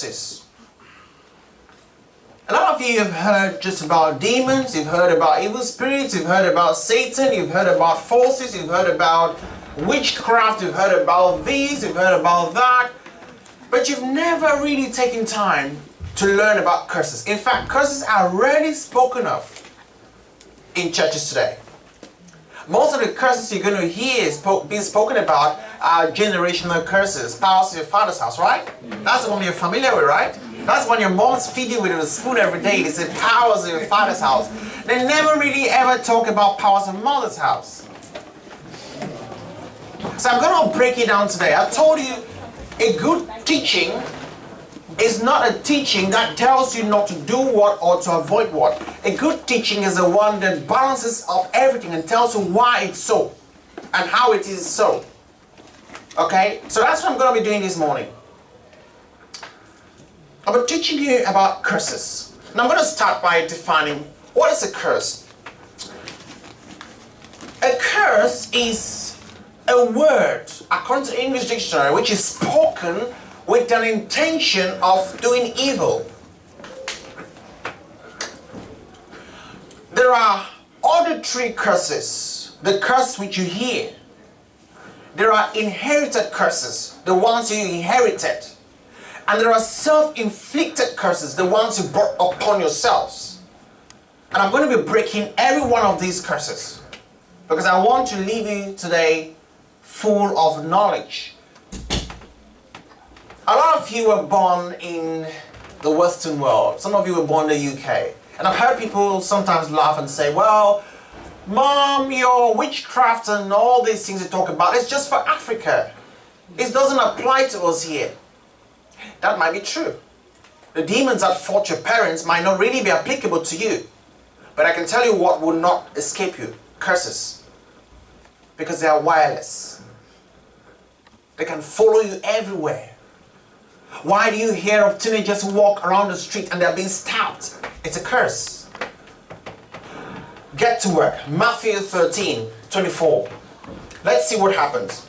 curses. A lot of you have heard just about demons, you've heard about evil spirits, you've heard about Satan, you've heard about forces, you've heard about witchcraft, you've heard about this, you've heard about that. But you've never really taken time to learn about curses. In fact, curses are rarely spoken of in churches today. Most of the curses you're going to hear being spoken about are generational curses. Powers of your father's house, right? That's the one you're familiar with, right? That's when your mom's feeding you with a spoon every day. They say powers of your father's house. They never really ever talk about powers of mother's house. So I'm going to break it down today. I told you a good teaching is not a teaching that tells you not to do what or to avoid what. A good teaching is the one that balances up everything and tells you why it's so and how it is so. Okay? So that's what I'm going to be doing this morning. I'll be teaching you about curses. And I'm going to start by defining what is a curse. A curse is a word, according to the English dictionary, which is spoken with an intention of doing evil. There are auditory curses, the curse which you hear. There are inherited curses, the ones you inherited. And there are self-inflicted curses, the ones you brought upon yourselves. And I'm going to be breaking every one of these curses, because I want to leave you today full of knowledge. A lot of you were born in the Western world. Some of you were born in the UK. And I've heard people sometimes laugh and say, well, Mom, your witchcraft and all these things you talk about, it's just for Africa. It doesn't apply to us here. That might be true. The demons that fought your parents might not really be applicable to you. But I can tell you what will not escape you. Curses. Because they are wireless. They can follow you everywhere. Why do you hear of teenagers who walk around the street and they're being stabbed? It's a curse. Get to work. Matthew 13:24. Let's see what happens.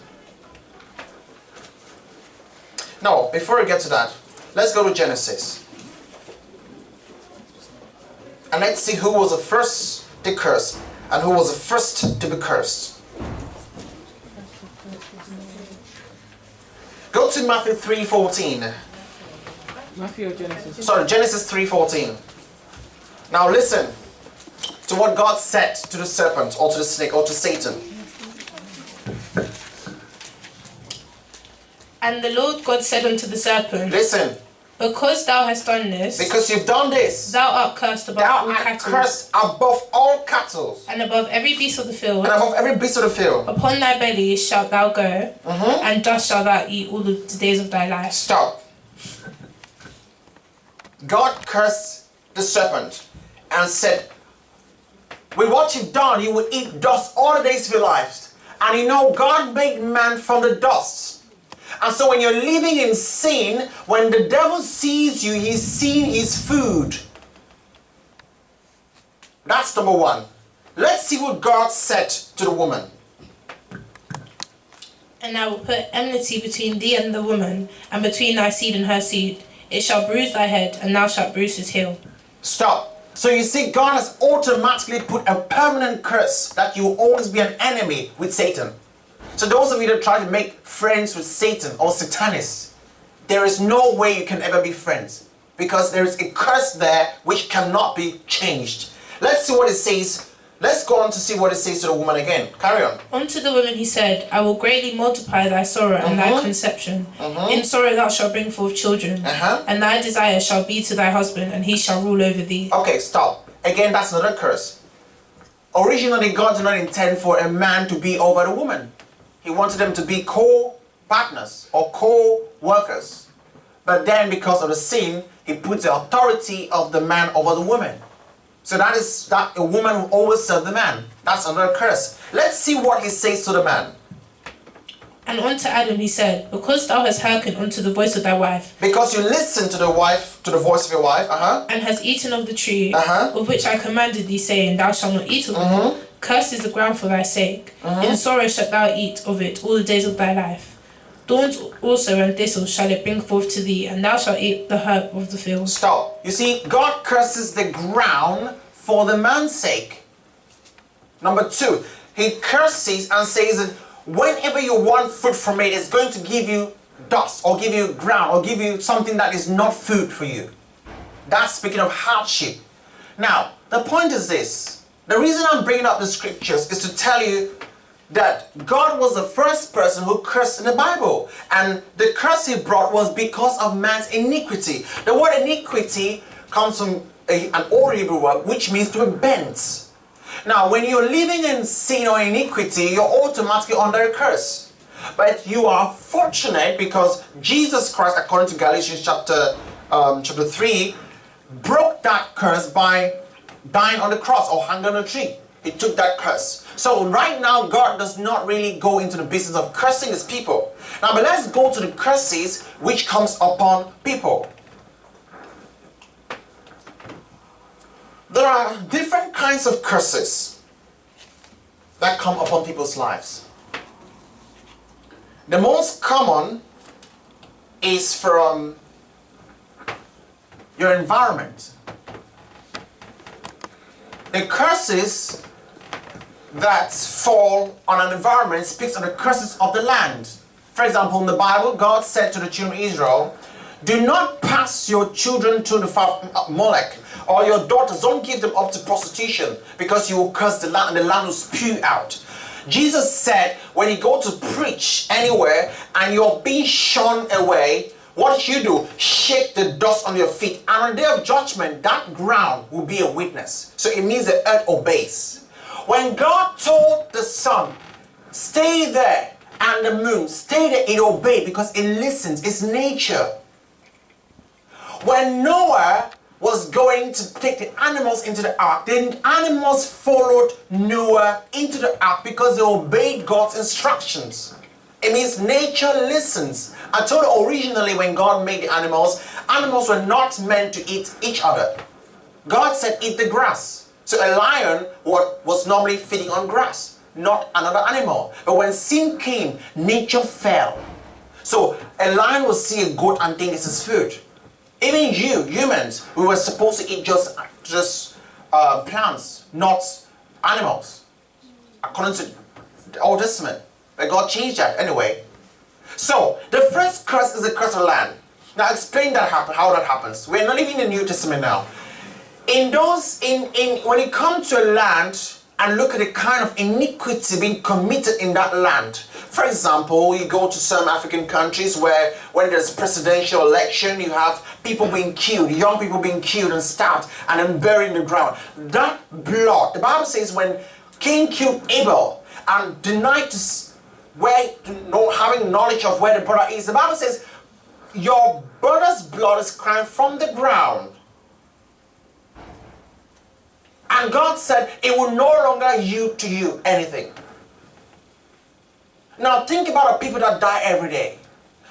Now, before we get to that, let's go to Genesis. And let's see who was the first to curse and who was the first to be cursed. Go to Matthew 3:14. Matthew or Genesis? Sorry, Genesis 3:14. Now listen to what God said to the serpent or to the snake or to Satan. And the Lord God said unto the serpent, Listen. Because thou hast done this, Because you've done this, thou art cursed above all thou art cattle, cursed above all cattle, and above every beast of the field. and above every beast of the field. Upon thy belly shalt thou go, and dust shalt thou eat all the days of thy life. Stop. God cursed the serpent and said, with what you've done, you will eat dust all the days of your life. And you know, God made man from the dust. And so when you're living in sin, when the devil sees you, he's seeing his food. That's number one. Let's see what God said to the woman. And I will put enmity between thee and the woman, and between thy seed and her seed. It shall bruise thy head, and thou shalt bruise his heel. Stop. So you see, God has automatically put a permanent curse that you will always be an enemy with Satan. So those of you that try to make friends with Satan or Satanists, there is no way you can ever be friends, because there is a curse there which cannot be changed. Let's see what it says. Let's go on to see what it says to the woman again. Carry on. Unto the woman he said, I will greatly multiply thy sorrow and thy conception. In sorrow thou shalt bring forth children, and thy desire shall be to thy husband, and he shall rule over thee. Okay, stop. Again, that's another curse. Originally, God did not intend for a man to be over the woman. He wanted them to be co-partners or co-workers. But then, because of the sin, he put the authority of the man over the woman. So that is that a woman will always serve the man. That's another curse. Let's see what he says to the man. And unto Adam he said, because thou hast hearkened unto the voice of thy wife, Because you listen to the voice of your wife, and hast eaten of the tree, of which I commanded thee, saying, Thou shalt not eat of it. Cursed is the ground for thy sake. In sorrow shalt thou eat of it all the days of thy life. Thorns also and thistles shall it bring forth to thee, and thou shalt eat the herb of the field. Stop. You see, God curses the ground for the man's sake. Number 2, he curses and says that whenever you want food from it, it's going to give you dust or give you ground or give you something that is not food for you. That's speaking of hardship. Now, the point is this. The reason I'm bringing up the scriptures is to tell you that God was the first person who cursed in the Bible. And the curse he brought was because of man's iniquity. The word iniquity comes from an old Hebrew word which means to be bent. Now, when you're living in sin or iniquity, you're automatically under a curse. But you are fortunate because Jesus Christ, according to Galatians chapter 3, broke that curse by dying on the cross or hanging on a tree. He took that curse. So right now, God does not really go into the business of cursing his people. Now, but let's go to the curses which comes upon people. There are different kinds of curses that come upon people's lives. The most common is from your environment. The curses that fall on an environment speaks of the curses of the land. For example, in the Bible, God said to the children of Israel, do not pass your children to the Molech, or your daughters, don't give them up to prostitution, because you will curse the land and the land will spew out. Jesus said, when you go to preach anywhere and you're being shone away, what should you do? Shake the dust on your feet, and on the day of judgment, that ground will be a witness. So it means the earth obeys. When God told the sun, stay there, and the moon, stay there, it obeyed because it listens. It's nature. When Noah was going to take the animals into the ark, the animals followed Noah into the ark because they obeyed God's instructions. It means nature listens. I told you originally when God made the animals were not meant to eat each other. God said eat the grass. So a lion was normally feeding on grass, not another animal. But when sin came, nature fell. So a lion will see a goat and think it's his food. Even humans, we were supposed to eat just plants, not animals, according to the Old Testament. But God changed that anyway. So the first curse is the curse of land. Now explain how that happens. We're not living in the New Testament now. When you come to a land and look at the kind of iniquity being committed in that land. For example, you go to some African countries where when there's presidential election, you have people being killed, young people being killed and stabbed and then buried in the ground. That blood, the Bible says when Cain killed Abel and denied having knowledge of where the brother is, the Bible says your brother's blood is crying from the ground. And God said it will no longer yield to you anything. Now think about the people that die every day.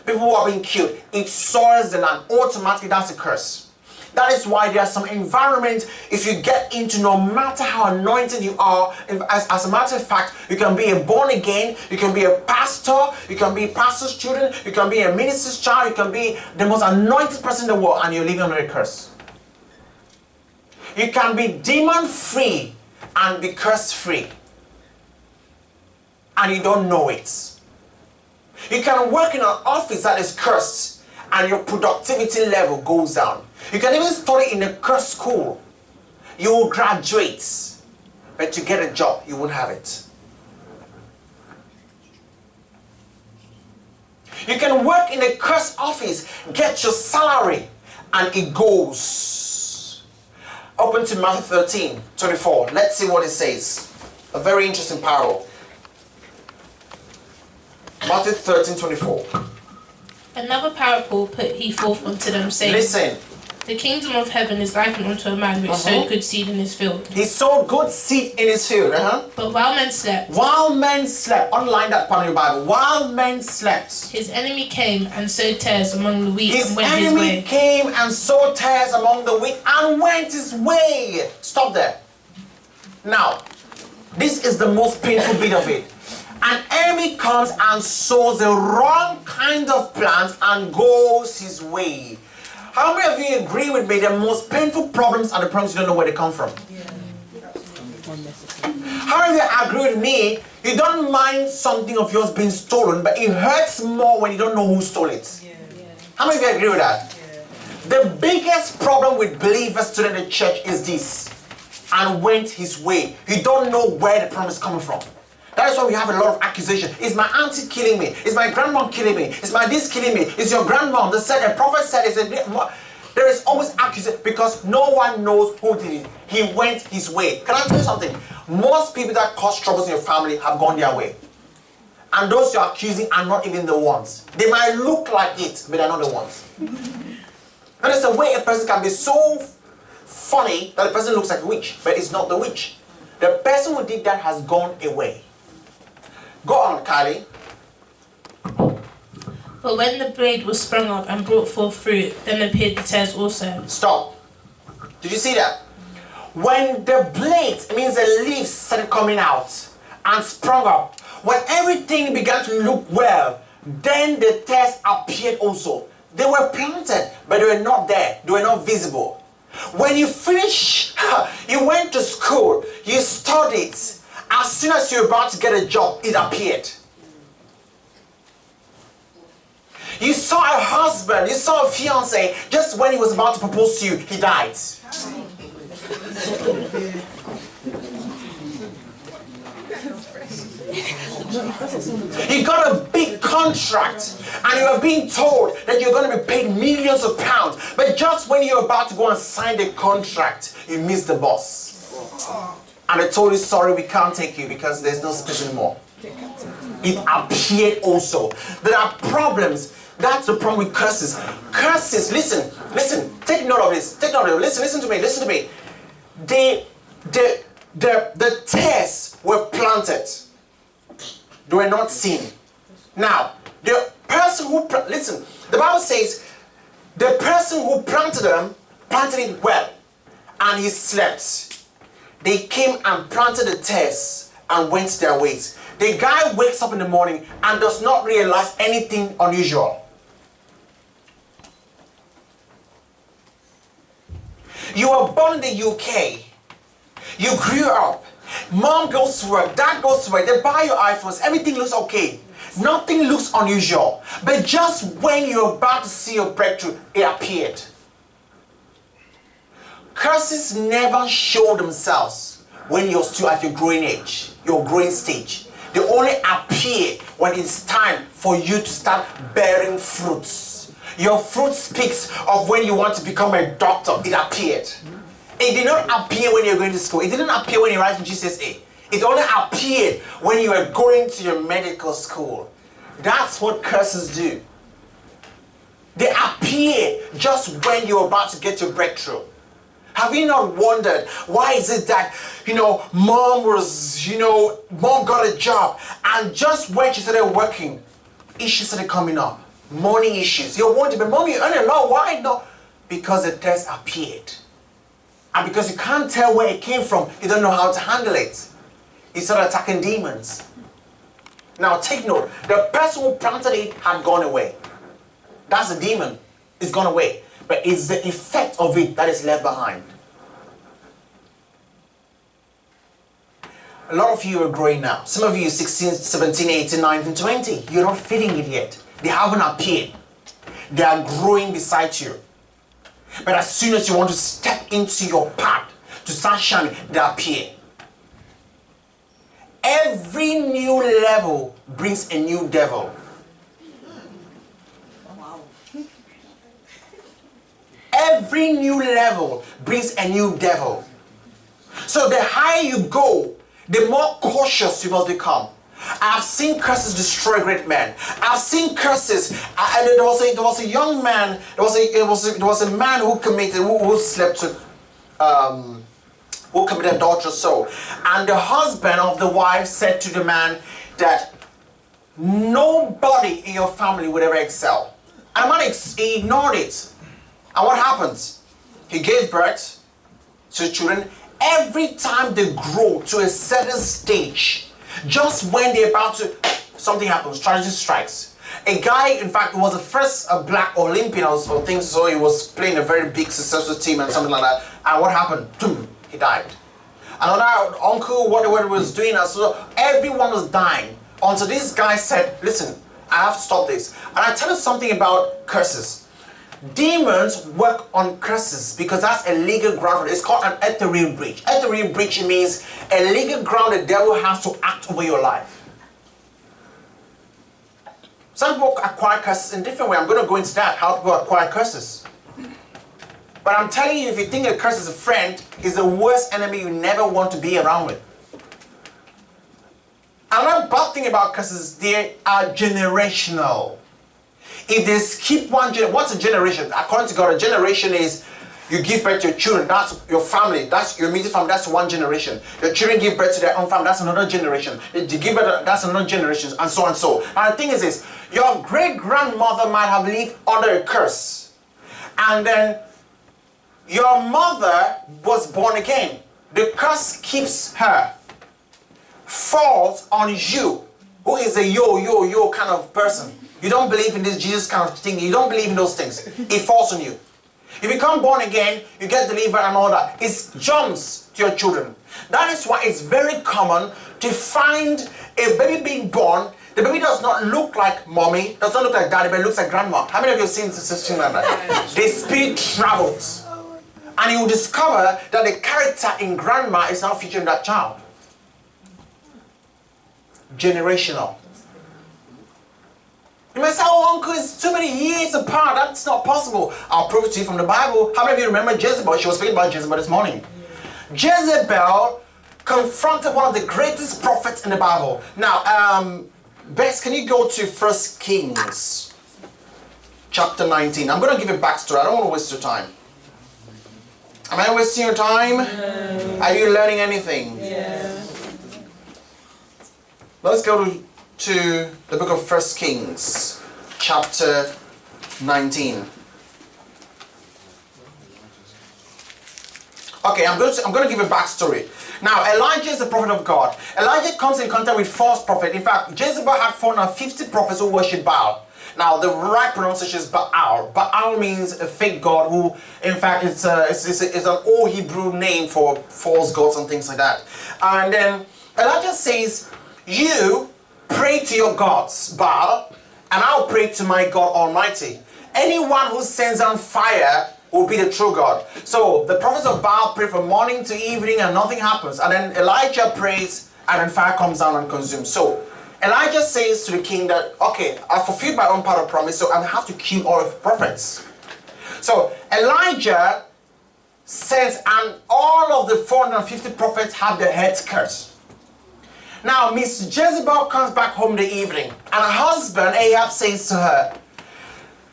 People who are being killed. It soils the land. Automatically that's a curse. That is why there are some environments, if you get into, no matter how anointed you are, as a matter of fact, you can be a born again, you can be a pastor, you can be a pastor's children, you can be a minister's child, you can be the most anointed person in the world, and you're living under a curse. You can be demon-free and be curse-free. And you don't know it. You can work in an office that is cursed and your productivity level goes down. You can even study in a cursed school. You will graduate. But to get a job, you won't have it. You can work in a cursed office, get your salary, and it goes. Open to Matthew 13:24. Let's see what it says. A very interesting parable. Matthew 13:24. Another parable put he forth unto them, saying, Listen. The kingdom of heaven is likened unto a man which sowed good seed in his field. He sowed good seed in his field. But while men slept. Underline that part of your Bible. While men slept. His enemy came and sowed tares among the wheat and went his way. His enemy came and sowed tares among the wheat and went his way. Stop there. Now, this is the most painful bit of it. An enemy comes and sows the wrong kind of plants and goes his way. How many of you agree with me that most painful problems are the problems you don't know where they come from? Yeah. How many of you agree with me? You don't mind something of yours being stolen, but it hurts more when you don't know who stole it. Yeah. How many of you agree with that? Yeah. The biggest problem with believers today in the church is this: and went his way. You don't know where the problem is coming from. That is why we have a lot of accusation. Is my auntie killing me? Is my grandmom killing me? Is my this killing me? Is your grandmom? The prophet said, there is always accusation because no one knows who did it. He went his way. Can I tell you something? Most people that cause troubles in your family have gone their way. And those you're accusing are not even the ones. They might look like it, but they're not the ones. And there's a way a person can be so funny that the person looks like a witch, but it's not the witch. The person who did that has gone away. Go on, Kylie. But when the blade was sprung up and brought forth fruit, then appeared the tares also. Stop. Did you see that? When the blade, it means the leaves started coming out and sprung up. When everything began to look well, then the tares appeared also. They were planted, but they were not there. They were not visible. When you finish, you went to school, you studied. As soon as you're about to get a job, it appeared. You saw a husband, you saw a fiance, just when he was about to propose to you, he died. You got a big contract and you are being told that you're going to be paid millions of pounds, but just when you're about to go and sign the contract, you miss the boss. And they told you, sorry, we can't take you because there's no space anymore. It appeared also. There are problems. That's the problem with curses. Curses, listen, take note of this. Take note of it. Listen to me. The tares were planted. They were not seen. Now, the person who, listen, the Bible says, the person who planted them, planted it well, and he slept. They came and planted the tares and went their ways. The guy wakes up in the morning and does not realize anything unusual. You were born in the UK. You grew up. Mom goes to work, dad goes to work, they buy your iPhones, everything looks okay. Nothing looks unusual. But just when you're about to see your breakthrough, it appeared. Curses never show themselves when you're still at your growing age, your growing stage. They only appear when it's time for you to start bearing fruits. Your fruit speaks of when you want to become a doctor. It appeared. It did not appear when you're going to school. It didn't appear when you're writing GCSE. It only appeared when you were going to your medical school. That's what curses do. They appear just when you're about to get your breakthrough. Have you not wondered why is it that, mom got a job and just when she started working, issues started coming up. Money issues. You're wondering, but mom, you earn a lot. Why not? Because the test appeared. And because you can't tell where it came from, you don't know how to handle it. You start attacking demons. Now take note, the person who planted it had gone away. That's the demon. It's gone away. But it's the effect of it that is left behind. A lot of you are growing now. Some of you 16, 17, 18, 19, 20. You're not feeling it yet. They haven't appeared. They are growing beside you. But as soon as you want to step into your path to start shining, they appear. Every new level brings a new devil. Every new level brings a new devil. So the higher you go, the more cautious you must become. I've seen curses destroy great men. I've seen curses, and there was a young man. There was a man who committed who committed adultery. So, and the husband of the wife said to the man that nobody in your family would ever excel. And the man he ignored it. And what happens? He gave birth to children. Every time they grow to a certain stage, Just when they're about to, something happens, tragedy strikes. A guy, in fact, was the first black Olympian or something, so he was playing a very big successful team and something like that. And what happened? Boom, he died. Another uncle, whatever he was doing, and so everyone was dying. Until this guy said, listen, I have to stop this. And I tell you something about curses. Demons work on curses because that's a legal ground. It's called an ethereal breach. Ethereal breach means a legal ground the devil has to act over your life. Some people acquire curses in different ways. I'm going to go into that, how people acquire curses. But I'm telling you, if you think a curse is a friend, it's the worst enemy you never want to be around with. Another bad thing about curses, they are generational. If they skip one generation, what's a generation? According to God, a generation is you give birth to your children, that's your family, that's your immediate family, that's one generation. Your children give birth to their own family, that's another generation. You give birth, that's another generation, and so and so. And the thing is this, your great-grandmother might have lived under a curse. And then your mother was born again. The curse keeps her. Falls on you, who is a yo kind of person. You don't believe in this Jesus kind of thing. You don't believe in those things. It falls on you. You become born again, you get delivered and all that. It jumps to your children. That is why it's very common to find a baby being born. The baby does not look like mommy, does not look like daddy, but it looks like grandma. How many of you have seen something like that? The spirit travels. And you will discover that the character in grandma is now featuring that child. Generational. You may say, oh, uncle, it's too many years apart. That's not possible. I'll prove it to you from the Bible. How many of you remember Jezebel? She was speaking about Jezebel this morning. Jezebel confronted one of the greatest prophets in the Bible. Now, Bess, can you go to 1 Kings chapter 19? I'm going to give a backstory. I don't want to waste your time. Am I wasting your time? No. Are you learning anything? Yeah. Let's go to the book of 1 Kings, chapter 19. Okay, I'm going to give a backstory. Now, Elijah is the prophet of God. Elijah comes in contact with false prophets. In fact, Jezebel had 450 prophets who worship Baal. Now, the right pronunciation is Baal. Baal means a fake god who, in fact, it's an old Hebrew name for false gods and things like that. And then Elijah says, you pray to your gods, Baal, and I'll pray to my God Almighty. Anyone who sends on fire will be the true God. So the prophets of Baal pray from morning to evening and nothing happens. And then Elijah prays and then fire comes down and consumes. So Elijah says to the king that, okay, I fulfilled my own part of promise, so I have to kill all of the prophets. So Elijah says, and all of the 450 prophets have their heads cut. Now, Miss Jezebel comes back home in the evening, and her husband, Ahab, says to her,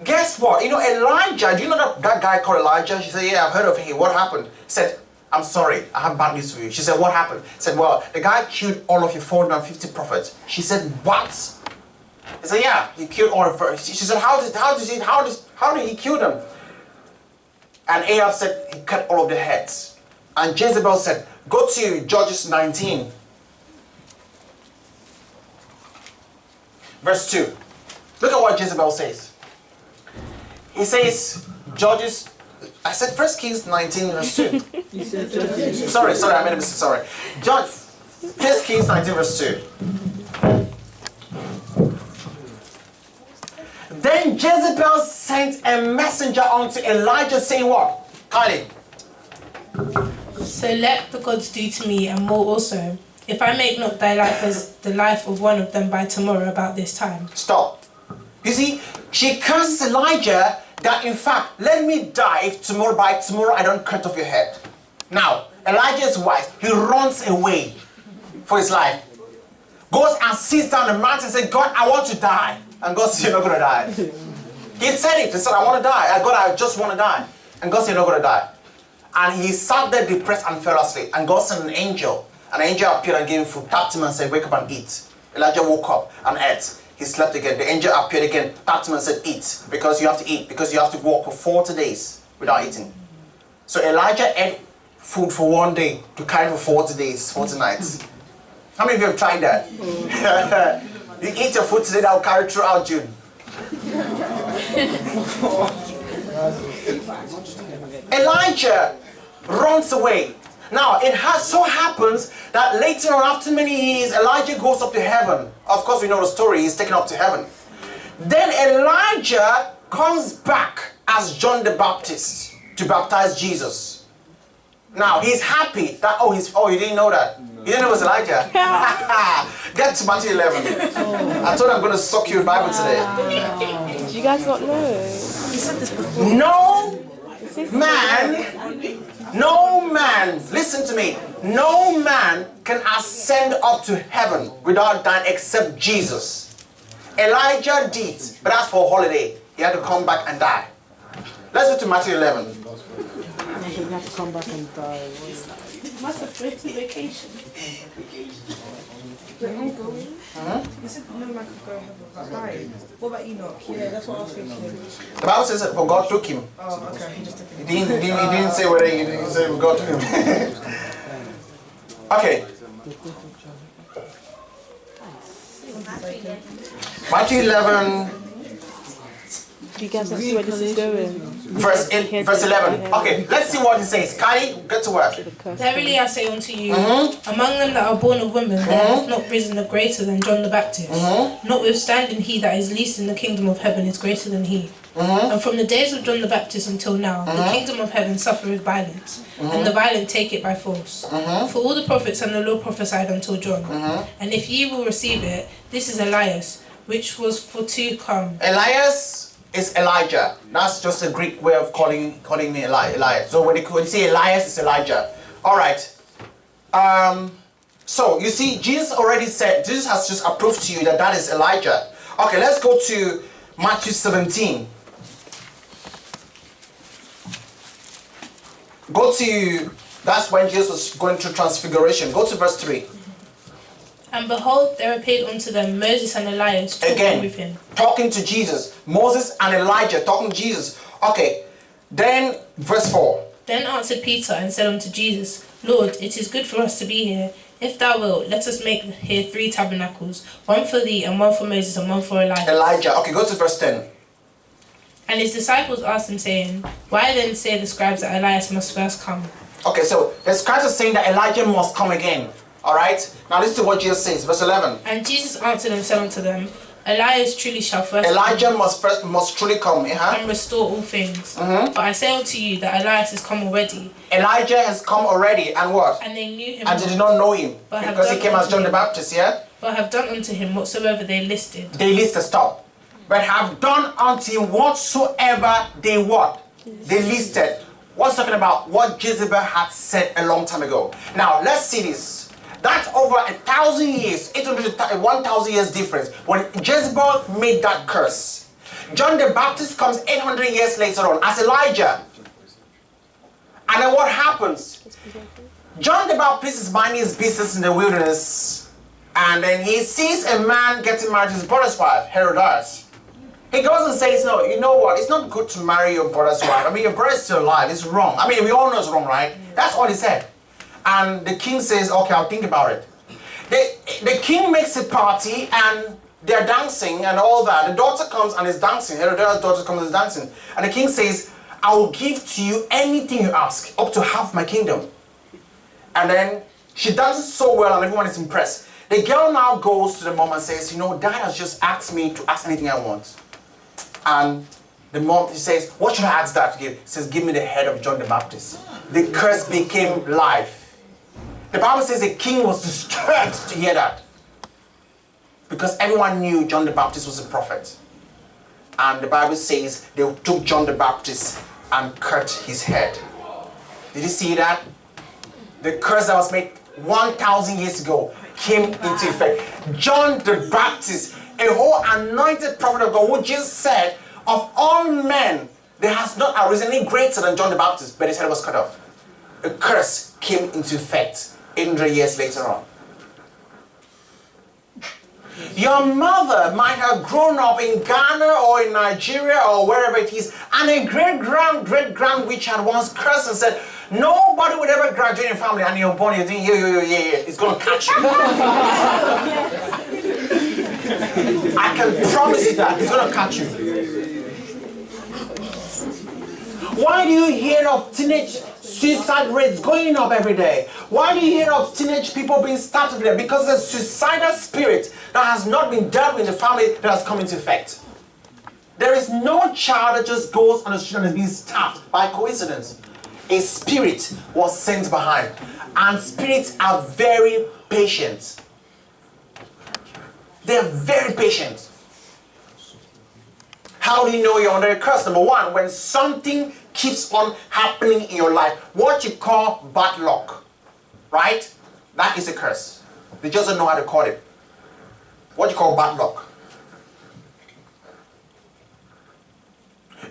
guess what? You know, Elijah, do you know that guy called Elijah? She said, yeah, I've heard of him. What happened? He said, I'm sorry, I have bad news for you. She said, what happened? He said, well, the guy killed all of your 450 prophets. She said, what? He said, yeah, he killed all of them. She said, how did he kill them? And Ahab said, he cut all of their heads. And Jezebel said, go to Judges 19. Verse 2. Look at what Jezebel says. He says, Judges, I said 1 Kings 19 verse 2. You said Judges. Sorry, I made a mistake, sorry. 1 Kings 19 verse 2. Then Jezebel sent a messenger unto Elijah saying what? Kylie. So let the gods do to me and more also, if I make not thy life as the life of one of them by tomorrow about this time. Stop. You see, she curses Elijah that in fact, let me die if by tomorrow I don't cut off your head. Now, Elijah's wife, he runs away for his life. Goes and sits down on the mountain and says, God, I want to die. And God said, you're not going to die. He said it. He said, I want to die. God, I just want to die. And God said, you're not going to die. And he sat there depressed and fell asleep. And God sent an angel. An angel appeared and gave him food, tapped him and said, wake up and eat. Elijah woke up and ate. He slept again. The angel appeared again, tapped him and said, eat. Because you have to eat. Because you have to walk for 40 days without eating. So Elijah ate food for 1 day to carry for 40 days, 40 nights. How many of you have tried that? You eat your food today, that will carry throughout June. Elijah runs away. Now, it so happens that later on, after many years, Elijah goes up to heaven. Of course, we know the story. He's taken up to heaven. Then Elijah comes back as John the Baptist to baptize Jesus. Now, he's happy that, you didn't know that. You didn't know it was Elijah. Get to Matthew 11. I told you I'm going to suck your Bible today. Do you guys not know? You said this before. No man, listen to me, no man can ascend up to heaven without dying except Jesus. Elijah did, but that's for a holiday. He had to come back and die. Let's go to Matthew 11. You have to come back and die. Must have been to vacation. You said no man could go heaven without dying. What about Enoch? Yeah, that's what I was thinking. The Bible says that for God took him. Oh, okay. He just took him. He didn't say whether he didn't say God took him. Okay. Matthew 11. Do you guys see where this is going? Verse 11. Okay, let's see what it says. Kylie, get to work. Verily I say unto you, among them that are born of women, there hath not risen a greater than John the Baptist. Notwithstanding, he that is least in the kingdom of heaven is greater than he. And from the days of John the Baptist until now, the kingdom of heaven suffereth violence, and the violent take it by force. For all the prophets and the law prophesied until John. And if ye will receive it, this is Elias, which was for to come. Elias is Elijah. That's just a Greek way of calling me Elias. So when you say Elias, it's Elijah. All right. So you see, Jesus has just approved to you that is Elijah. Okay, let's go to Matthew 17. That's when Jesus was going through transfiguration. Go to verse 3. And behold, there appeared unto them Moses and Elias talking with him. Talking to Jesus. Moses and Elijah talking to Jesus. Okay. Then verse 4. Then answered Peter and said unto Jesus, Lord, it is good for us to be here. If thou wilt, let us make here 3 tabernacles, one for thee, and one for Moses, and one for Elijah. Okay, go to verse 10. And his disciples asked him, saying, Why then say the scribes that Elias must first come? Okay, so the scribes are saying that Elijah must come again. Alright? Now listen to what Jesus says. Verse 11. And Jesus answered and said unto them, Elias truly shall first Elijah come. must truly come. And restore all things. But I say unto you that Elias is come already. Elijah has come already, and what? And they knew him and they did not know him. Because he came as John the Baptist, yeah? But have done unto him whatsoever they listed. They listed, stop. But have done unto him whatsoever they what? They listed. What's talking about? What Jezebel had said a long time ago. Now, let's see this. That's over 1,000 years, 1,000 years difference. When Jezebel made that curse, John the Baptist comes 800 years later on as Elijah. And then what happens? John the Baptist is minding his business in the wilderness, and then he sees a man getting married to his brother's wife, Herodias. He goes and says, no, you know what? It's not good to marry your brother's wife. I mean, your brother's still alive. It's wrong. I mean, we all know it's wrong, right? That's all he said. And the king says, okay, I'll think about it. The king makes a party and they're dancing and all that. The daughter comes and is dancing. Herodias' daughter comes and is dancing. And the king says, I will give to you anything you ask, up to half my kingdom. And then she dances so well and everyone is impressed. The girl now goes to the mom and says, you know, dad has just asked me to ask anything I want. And the mom, she says, what should I ask dad to give? She says, give me the head of John the Baptist. The curse became life. The Bible says the king was distressed to hear that. Because everyone knew John the Baptist was a prophet. And the Bible says they took John the Baptist and cut his head. Did you see that? The curse that was made 1,000 years ago came into effect. John the Baptist, a whole anointed prophet of God, who Jesus said, of all men, there has not arisen any greater than John the Baptist, but his head was cut off. A curse came into effect 800 years later on. Your mother might have grown up in Ghana or in Nigeria or wherever it is, and a great-grand witch had once cursed and said, nobody would ever graduate in family, and you're born, you're doing yeah, it's going to catch you. I can promise you that, it's going to catch you. Why do you hear of teenage suicide rates going up every day? Why do you hear of teenage people being stabbed every day? Because there's a suicidal spirit that has not been dealt with in the family that has come into effect. There is no child that just goes on the street and is being stabbed by coincidence. A spirit was sent behind. And spirits are very patient. They're very patient. How do you know you're under a curse? Number one, when something keeps on happening in your life, what you call bad luck, right? That is a curse. They just don't know how to call it. What you call bad luck.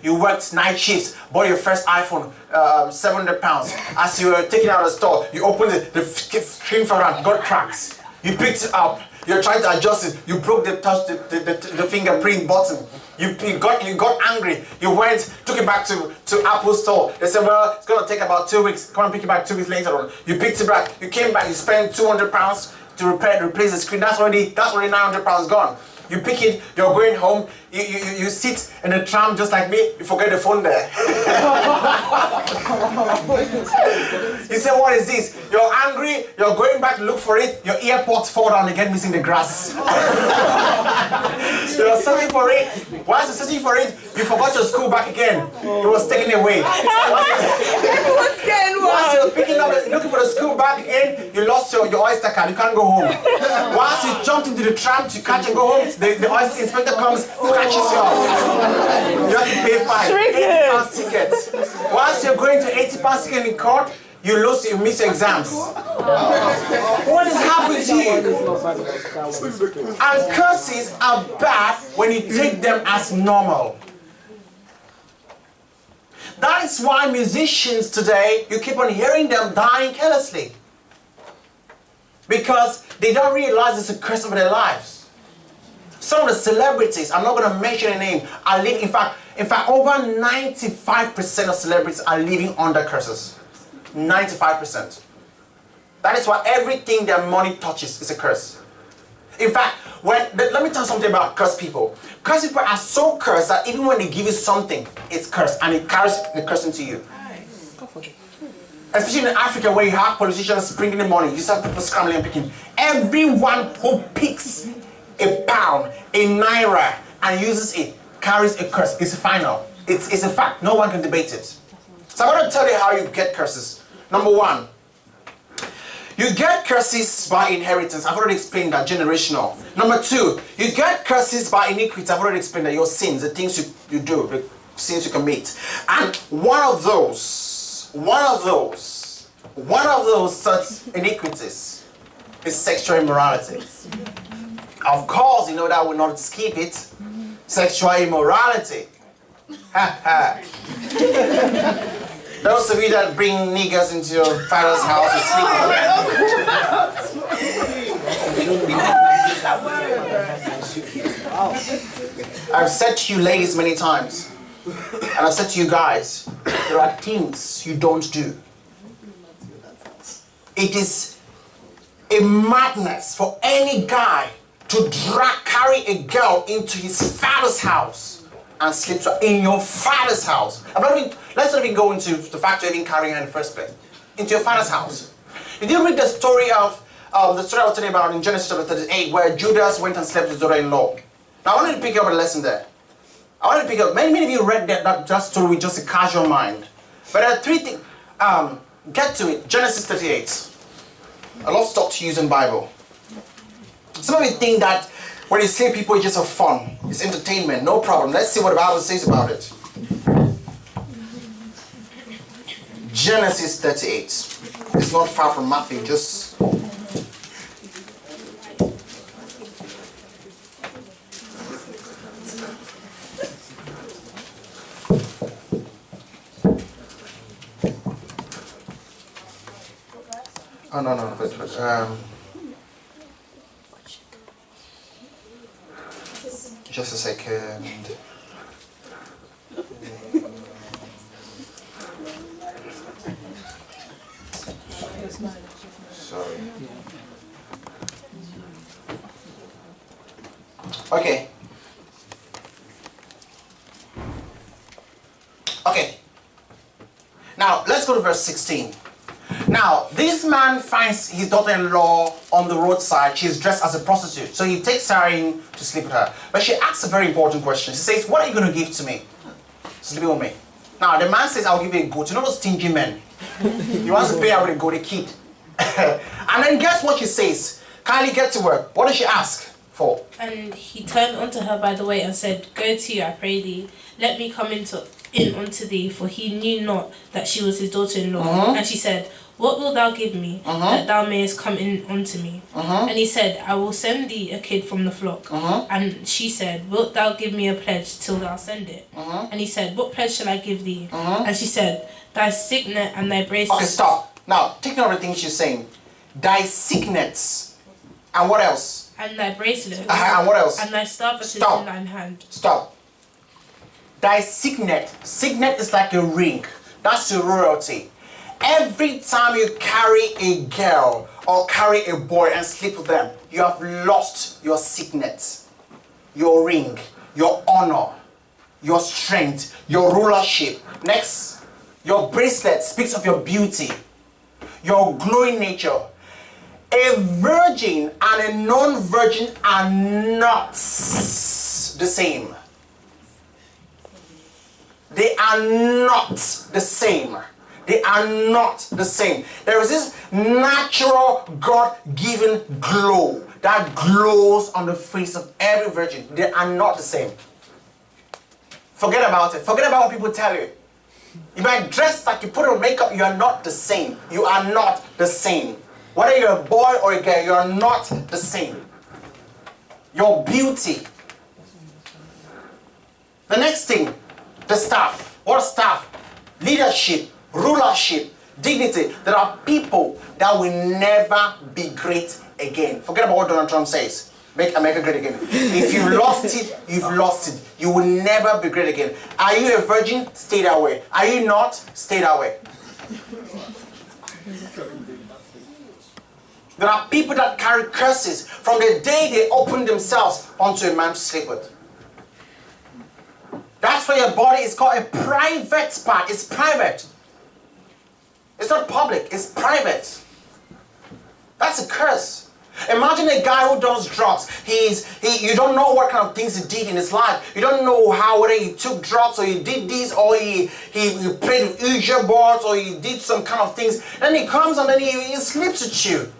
You worked night shifts, bought your first iPhone, 700 pounds. As you were taking it out of the store, you opened the screen for it, got cracks. You picked it up. You're trying to adjust it. You broke the fingerprint button. You got angry. You went, took it back to Apple store. They said, well, it's going to take about 2 weeks. Come and pick it back 2 weeks later on. You picked it back. You came back. You spent 200 pounds to replace the screen. That's already 900 pounds gone. You pick it, you're going home, you sit in a tram just like me, you forget the phone there. You say, what is this? You're angry, you're going back to look for it, your earpods fall down, you get missing the grass. You're searching for it. Whilst you're searching for it, you forgot your school bag again. It was taken away. Everyone's getting Whilst you're picking up, looking for the school bag again, you lost your Oyster card, you can't go home. Whilst you jumped into the tram to catch and go home, the Oyster inspector comes, catches you up. You have to pay £80 tickets. Whilst you're going to £80 ticket in court, you miss your exams. What is happening to you? And curses are bad when you take them as normal. That is why musicians today, you keep on hearing them dying carelessly. Because they don't realize it's a curse over their lives. Some of the celebrities, I'm not going to mention a name, are living, in fact, over 95% of celebrities are living under curses. 95%. That is why everything their money touches is a curse. In fact, let me tell you something about cursed people. Cursed people are so cursed that even when they give you something, it's cursed, and it carries the curse into you. Especially in Africa, where you have politicians bringing the money, you have people scrambling and picking. Everyone who picks a pound, a naira, and uses it carries a curse. It's final. It's a fact. No one can debate it. So I'm going to tell you how you get curses. Number one, you get curses by inheritance. I've already explained that, generational. Number two, you get curses by iniquity. I've already explained that, your sins, the things you do, the sins you commit. And one of those such iniquities is sexual immorality. Of course, you know that will not skip it. Sexual immorality. Those of you that bring niggers into your father's house to sleep. I've said to you ladies many times, and I've said to you guys, there are things you don't do. It is a madness for any guy to carry a girl into his father's house and sleep in your father's house. Let's not even go into the fact you're even carrying her in the first place. Into your father's house. You didn't read the story of the story I was telling about in Genesis chapter 38, where Judas went and slept with his daughter-in-law. Now I wanted to pick up a lesson there. Many of you read that story with just a casual mind. But there are three things. Get to it. Genesis 38. I love to talk to you using Bible. Some of you think that when you slay people, it's just for fun. It's entertainment. No problem. Let's see what the Bible says about it. Genesis 38. It's not far from Matthew. Just... Oh, no. Just a second. Sorry. Okay. Okay. Now, let's go to verse 16. Now, this man finds his daughter-in-law on the roadside. She's dressed as a prostitute. So he takes her in to sleep with her. But she asks a very important question. She says, what are you going to give to me? Sleeping with me. Now, the man says, I'll give you a goat. You know those stingy men? He wants to pay her with a goat, a kid. And then guess what she says? Kylie, get to work. What does she ask for? And he turned unto her by the way and said, Go to, I pray thee, let me come in unto thee, for he knew not that she was his daughter-in-law. And she said, What wilt thou give me, that thou mayest come in unto me? And he said, I will send thee a kid from the flock. And she said, Wilt thou give me a pledge till thou send it? And he said, What pledge shall I give thee? And she said, Thy signet and thy bracelet. Okay, stop. Now, take note of the things she's saying. Thy signets. And what else? And thy bracelet. And what else? And thy staff that is in thine hand. Stop. Thy signet. Signet is like a ring. That's your royalty. Every time you carry a girl or carry a boy and sleep with them, you have lost your signet, your ring, your honor, your strength, your rulership. Next, your bracelet speaks of your beauty, your glowing nature. A virgin and a non-virgin are not the same. They are not the same. They are not the same. There is this natural God-given glow that glows on the face of every virgin. They are not the same. Forget about it. Forget about what people tell you. You might dress like you put on makeup, you are not the same. You are not the same. Whether you're a boy or a girl, you are not the same. Your beauty. The next thing, the staff. What staff? Leadership, rulership, dignity. There are people that will never be great again. Forget about what Donald Trump says. Make America great again. If you lost it, you've lost it. You will never be great again. Are you a virgin? Stay that way. Are you not? Stay that way. There are people that carry curses from the day they open themselves onto a man to sleep with. That's why your body is called a private part. It's private. It's not public. It's private. That's a curse. Imagine a guy who does drugs. You don't know what kind of things he did in his life. You don't know whether he took drugs or he did this or he played with Ouija boards or he did some kind of things. Then he comes and then he sleeps with you.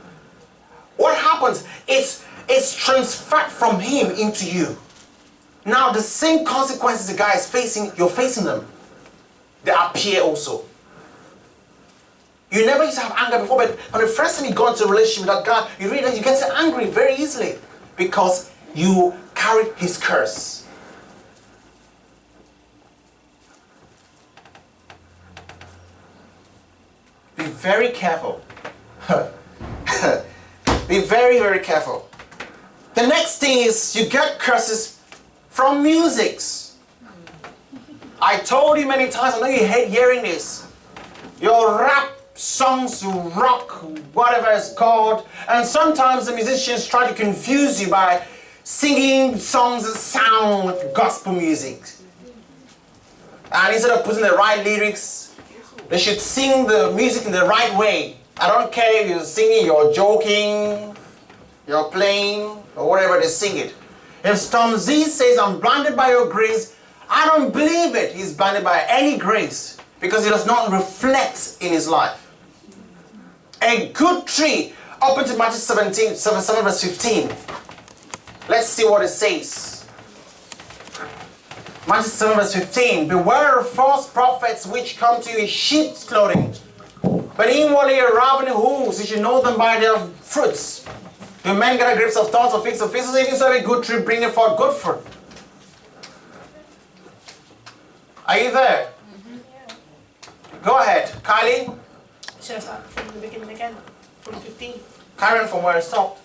What happens? It's transferred from him into you. Now the same consequences the guy is facing, you're facing them. They appear also. You never used to have anger before, but when the first time you go into a relationship with that guy, you realize you get angry very easily because you carry his curse. Be very careful. Be very, very careful. The next thing is you get curses from musics. I told you many times, I know you hate hearing this. Your rap songs, rock, whatever it's called, and sometimes the musicians try to confuse you by singing songs that sound like gospel music. And instead of putting the right lyrics, they should sing the music in the right way. I don't care if you're singing, you're joking, you're playing, or whatever, they sing it. If Storm Z says, I'm blinded by your grace, I don't believe it. He's blinded by any grace because it does not reflect in his life. A good tree. Open to Matthew 7 verse 15. Let's see what it says. Matthew 7 verse 15. Beware of false prophets which come to you in sheep's clothing, but inwardly are ravening wolves. You should know them by their fruits. Do men gather grapes of thorns or figs of thistles? Even so, a good tree bringeth forth good fruit. Are you there? Go ahead, Kylie. Should I start from the beginning again? From 15? Carry on from where I stopped.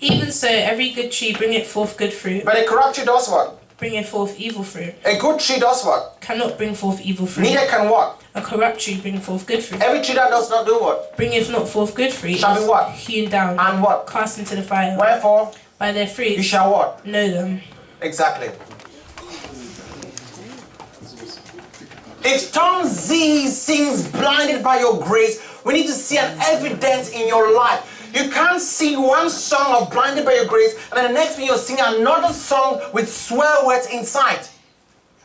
Even so, every good tree bringeth forth good fruit, But a corrupt tree does what? bringeth forth evil fruit. A good tree does what? Cannot bring forth evil fruit. Neither can what? A corrupt tree bring forth good fruit. Every tree that does not do what? Bringeth not forth good fruit. Shall be what? Hewn down. And what? Cast into the fire. Wherefore, By their you fruits shall what? know them. Exactly. If Tom Z sings blinded by your grace, we need to see an evidence in your life. You can't sing one song of blinded by your grace and then the next thing you're singing another song with swear words inside.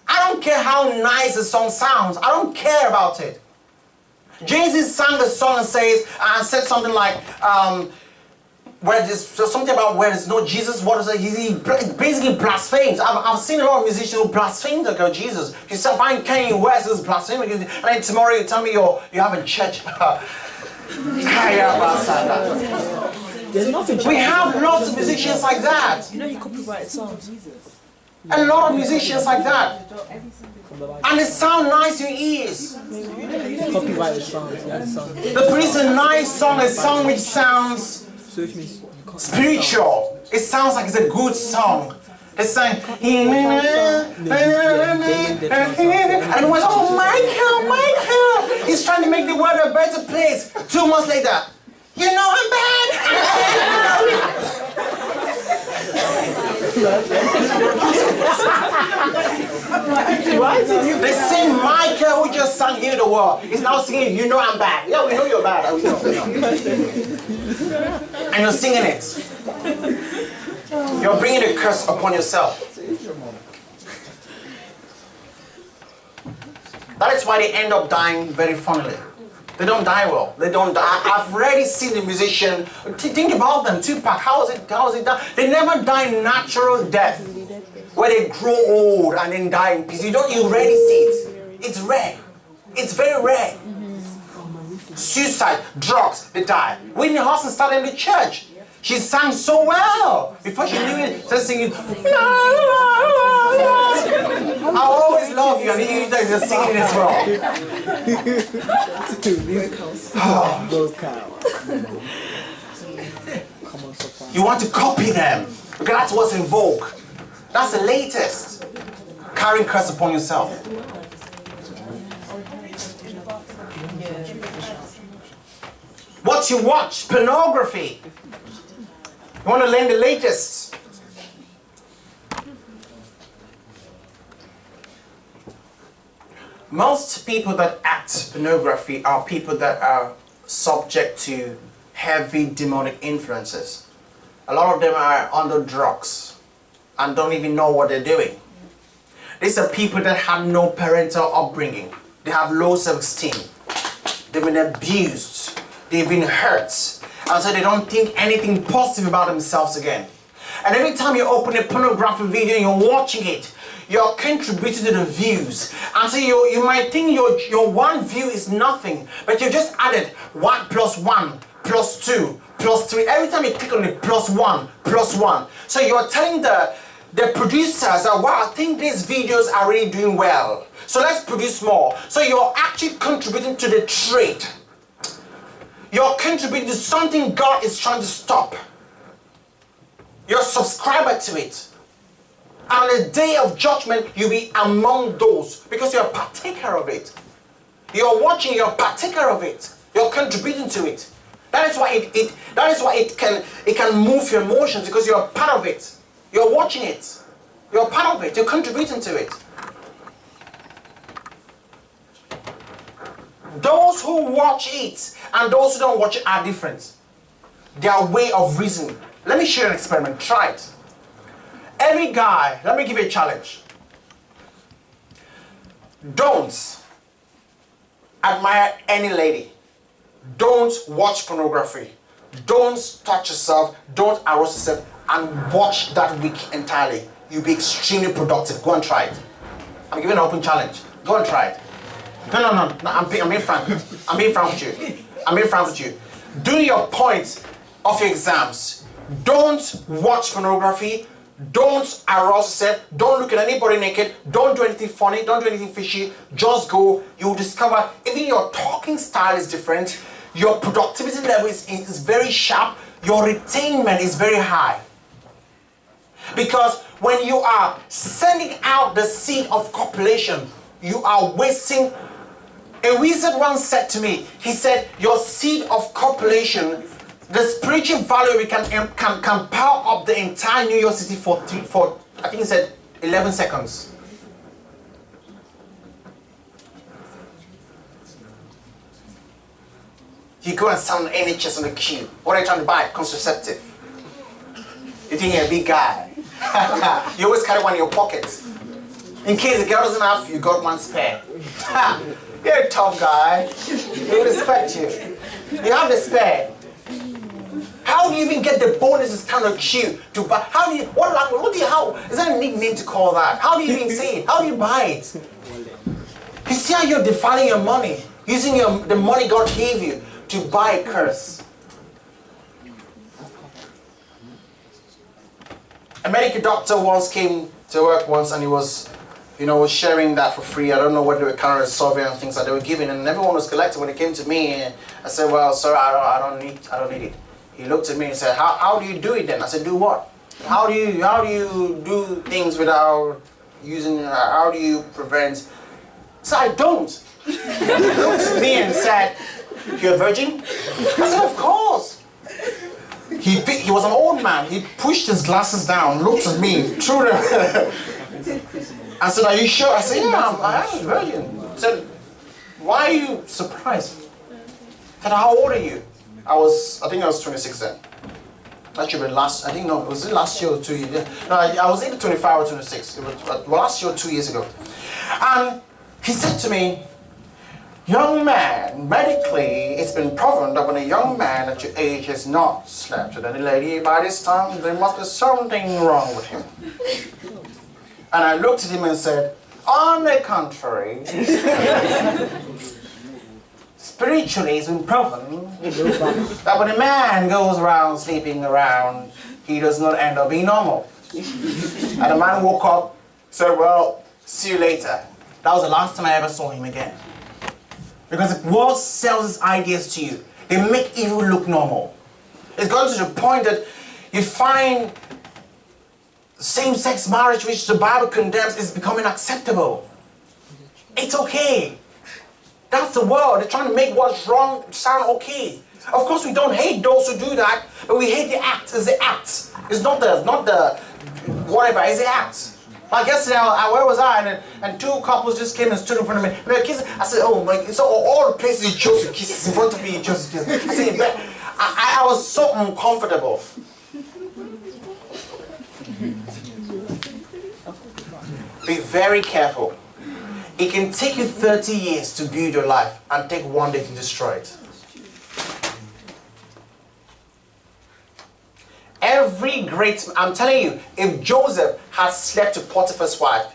I don't care how nice the song sounds. I don't care about it. Jesus sang the song and said something like, where there's something about where there's no Jesus, what is it? He basically blasphemes. I've seen a lot of musicians who blaspheme about Jesus. You find Kanye West is blaspheming, and then tomorrow you tell me you have a church. There's nothing. We have lots of musicians like that. You know he copyrighted songs. A lot of musicians like that. And they sound nice in your ears. Copyrighted songs. They produce a nice song, a song which sounds spiritual. It sounds like it's a good song. They sang, and it was, oh Michael, he's trying to make the world a better place. 2 months later, you know I'm bad. They sing Michael who just sang Heal the World. He's now singing, you know I'm bad. Yeah, we know you're bad. We know. And you're singing it. You're bringing a curse upon yourself. That is why they end up dying very funnily. They don't die well. They don't die. I've already seen the musician. Think about them. Tupac. How is it done? They never die natural death, where they grow old and then die in peace. You already see it. It's rare. It's very rare. Suicide, drugs, they die. Whitney Houston started in the church. She sang so well. Before she knew it, she was singing, la, la, la, la. I always love you, and you guys are singing as well. You want to copy them, because that's what's in vogue. That's the latest. Carrying curse upon yourself. What you watch, pornography. You want to learn the latest. Most people that act pornography are people that are subject to heavy demonic influences. A lot of them are under drugs and don't even know what they're doing. These are people that have no parental upbringing. They have low self-esteem. They've been abused. They've been hurt. And so they don't think anything positive about themselves again. And every time you open a pornographic video and you're watching it, you're contributing to the views. And so you might think your one view is nothing, but you just added 1 + 1 + 2 + 3. Every time you click on it, +1 +1. So you're telling the producers that, wow, I think these videos are really doing well. So let's produce more. So you're actually contributing to the trade. You're contributing to something God is trying to stop. You're a subscriber to it. And on the day of judgment, you'll be among those because you're a partaker of it. You're watching, you're a partaker of it. You're contributing to it. That is why it can move your emotions, because you're a part of it. You're watching it. You're a part of it. You're contributing to it. Those who watch it and those who don't watch it are different. Their way of reasoning. Let me share an experiment. Try it. Every guy, let me give you a challenge. Don't admire any lady. Don't watch pornography. Don't touch yourself. Don't arouse yourself. And watch that week entirely. You'll be extremely productive. Go and try it. I'm giving an open challenge. Go and try it. No. I'm being frank. I'm being frank with you. Do your points of your exams. Don't watch pornography. Don't arouse yourself. Don't look at anybody naked. Don't do anything funny. Don't do anything fishy. Just go. You'll discover even your talking style is different. Your productivity level is very sharp. your retainment is very high. Because when you are sending out the seed of copulation, you are wasting. A wizard once said to me, he said, your seed of copulation, the spiritual value we can power up the entire New York City for I think he said 11 seconds. You go and stand on NHS on the queue. What are you trying to buy? Contraceptive. You think you're a big guy. You always carry one in your pocket. In case the girl doesn't have, you got one spare. You're a tough guy. They respect you. You have the spare. How do you even get the bonuses kind of queue to buy? How do you, what language, what do you, how, is that a nickname to call that? How do you even say it? How do you buy it? You see how you're defiling your money, using the money God gave you to buy a curse. A medical doctor once came to work once and he was, was sharing that for free. I don't know what they were kind of solving and things that they were giving, and everyone was collecting. When it came to me, I said, "Well, sir, I don't need it." He looked at me and said, "How do you do it then?" I said, "Do what? How do you do things without using? How do you prevent?" So I don't. He looked at me and said, "You're a virgin?" I said, "Of course." He was an old man. He pushed his glasses down, looked at me, threw them. I said, "Are you sure?" I said, "Yeah, I am a virgin." He said, "Why are you surprised?" I said, "How old are you?" I think I was 26 then. That should be last, I think, no, was it last year or 2 years? Yeah. No, I was either 25 or 26. It was last year or 2 years ago. And he said to me, "Young man, medically, it's been proven that when a young man at your age has not slept with any lady by this time, there must be something wrong with him." And I looked at him and said, "On the contrary, spiritually, it's been proven that when a man goes around sleeping around, he does not end up being normal." And the man woke up, said, "Well, see you later." That was the last time I ever saw him again. Because the world sells its ideas to you. They make evil look normal. It's gotten to the point that you find same-sex marriage, which the Bible condemns, is becoming acceptable. It's okay. That's the world. They're trying to make what's wrong sound okay. Of course, we don't hate those who do that, but we hate the act. It's the act. It's not the whatever. It's the act. Like yesterday, where was I? And two couples just came and stood in front of me. And they were kissing. I said, "Oh my!" So all the places you chose to kiss in front of me, you chose to kiss. I said, I was so uncomfortable. Be very careful. It can take you 30 years to build your life and take one day to destroy it. I'm telling you, if Joseph had slept with Potiphar's wife,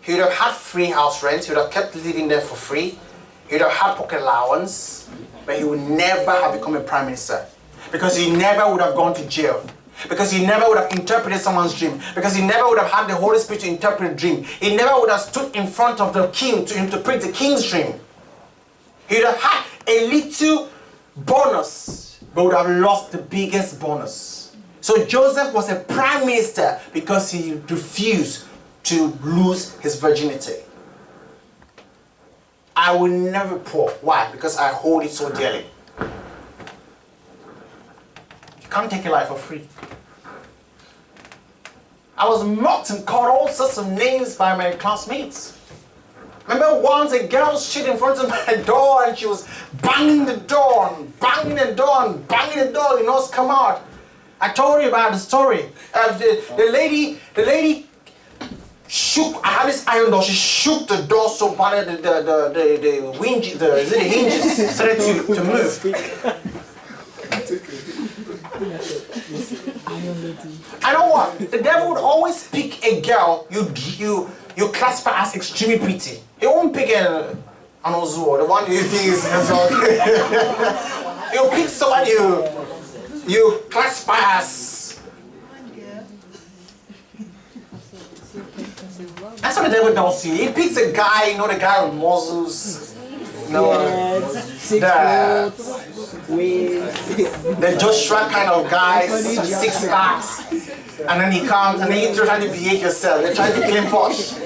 he would have had free house rent, he would have kept living there for free, he would have had pocket allowance, but he would never have become a prime minister. Because he never would have gone to jail. Because he never would have interpreted someone's dream. Because he never would have had the Holy Spirit to interpret a dream. He never would have stood in front of the king to interpret the king's dream. He would have had a little bonus, but would have lost the biggest bonus. So Joseph was a prime minister because he refused to lose his virginity. I will never be poor. Why? Because I hold it so dearly. You can't take a life for free. I was mocked and called all sorts of names by my classmates. Remember once a girl stood in front of my door and she was banging the door and banging the door and banging the door, come out. I told you about the story. The lady shook. I had this iron door. She shook the door so bad that the hinges started to move. I know what? The devil would always pick a girl you classify as extremely pretty. He won't pick an Ozuo, the one you think is he'll pick someone you classify as. That's what the devil does to you. He picks a guy, the guy with muscles. the Joshua kind of guys, 6 packs, and then he comes and then you're trying to behave yourself. You're trying to claim posh. He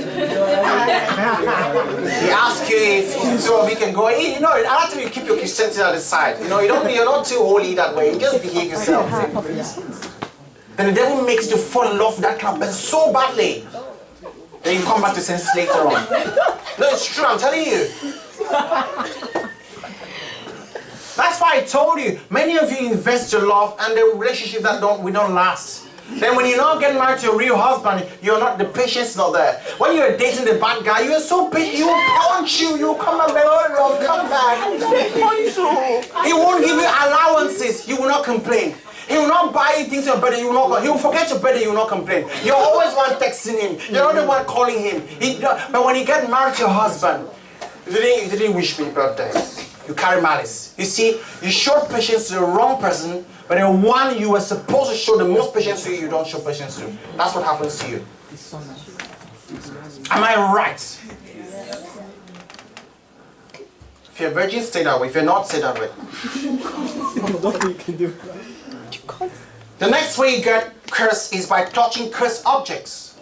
asks you if so we can go. You know, I have to keep your Christianity at the side. You know, you're not too holy that way. You just behave yourself. Then the devil makes you fall in love with that kind of person so badly. Then you come back to sense later on. No, it's true, I'm telling you. That's why I told you, many of you invest your love and the relationship that don't last. Then when you not get married to a real husband, the patience is not there. When you're dating the bad guy, you're so patient, he will punch you, you'll come back, oh love, come back. He won't give you allowances, you will not complain. He will not buy you things in your bed, he will forget your bed and you will not complain. You're always one texting him, you're not the one calling him. But when you get married to your husband, you didn't wish me birthday. You carry malice. You see, you showed patience to the wrong person, but the one you were supposed to show the most patience to, you don't show patience to. That's what happens to you. Am I right? If you're a virgin, stay that way. If you're not, stay that way. The next way you get cursed is by touching cursed objects.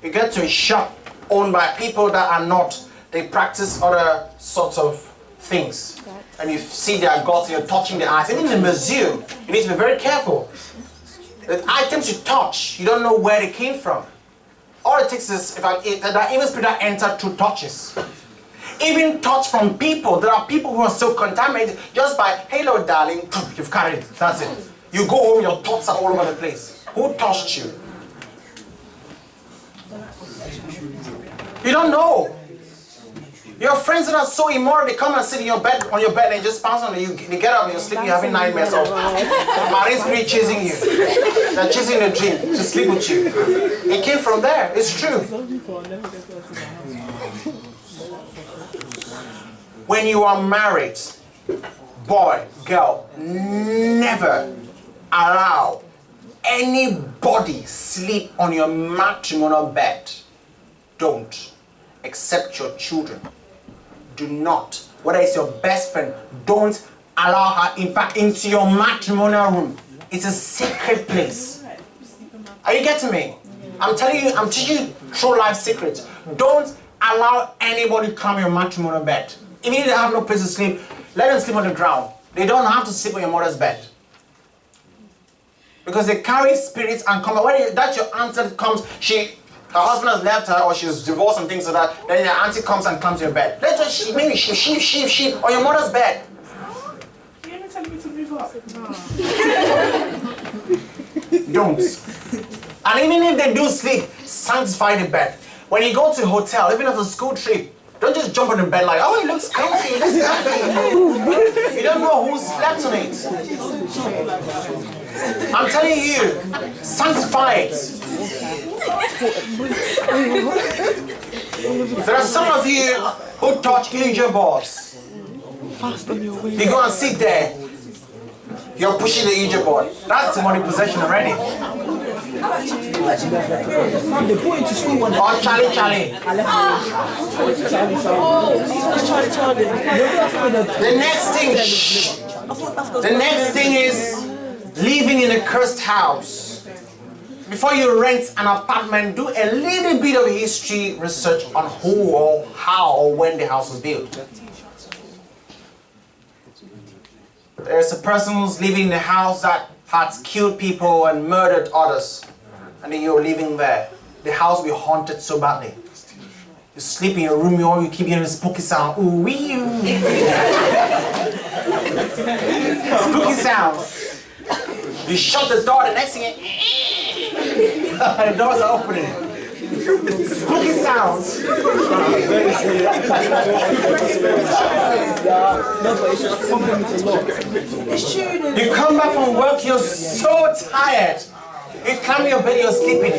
You get to a shop owned by people that are not, they practice other sorts of things. And you see their gods, you're touching the eyes. Even in the museum, you need to be very careful. The items you touch, you don't know where they came from. All it takes is, that evil spirit that entered through touches. Even touch from people, there are people who are so contaminated, just by, hello darling, you've carried it, that's it. You go home, your thoughts are all over the place. Who touched you? You don't know. Your friends that are so immoral, they come and sit on your bed and just bounce on you. They get up and you're sleeping, you're having nightmares of marine spirit chasing you. They're chasing the dream to sleep with you. It came from there. It's true. When you are married, boy, girl, never allow anybody sleep on your matrimonial bed. Don't. Except your children. Do not. Whether it's your best friend, don't allow her, in fact, into your matrimonial room. It's a sacred place. Are you getting me? I'm telling you, I'm teaching you true life secrets. Don't allow anybody to come in your matrimonial bed. Even if they have no place to sleep, let them sleep on the ground. They don't have to sleep on your mother's bed. Because they carry spirits and come. When that your auntie comes, her husband has left her or she's divorced and things like that, then your auntie comes and climbs your bed. Let's just maybe she on your mother's bed. You even telling me to move up? Don't. And even if they do sleep, sanctify the bed. When you go to a hotel, even if it's a school trip, don't just jump on the bed like, oh, it looks comfy, it looks comfy. You don't know who slept on it. I'm telling you, sanctify it. There are some of you who touch Ouija boards. You go and sit there. You're pushing the Ouija board. That's demonic possession already. Or Charlie. The next thing is living in a cursed house. Before you rent an apartment, do a little bit of history research on who or how or when the house was built. There's a person who's living in a house that has killed people and murdered others. And then you're living there. The house will be haunted so badly. You sleep in your room, you keep hearing spooky sound. Ooh, wee, ooh. Spooky sounds. You shut the door, the next thing the doors are opening. Spooky sounds. You come back from work, you're so tired. You climb your bed, you're sleeping.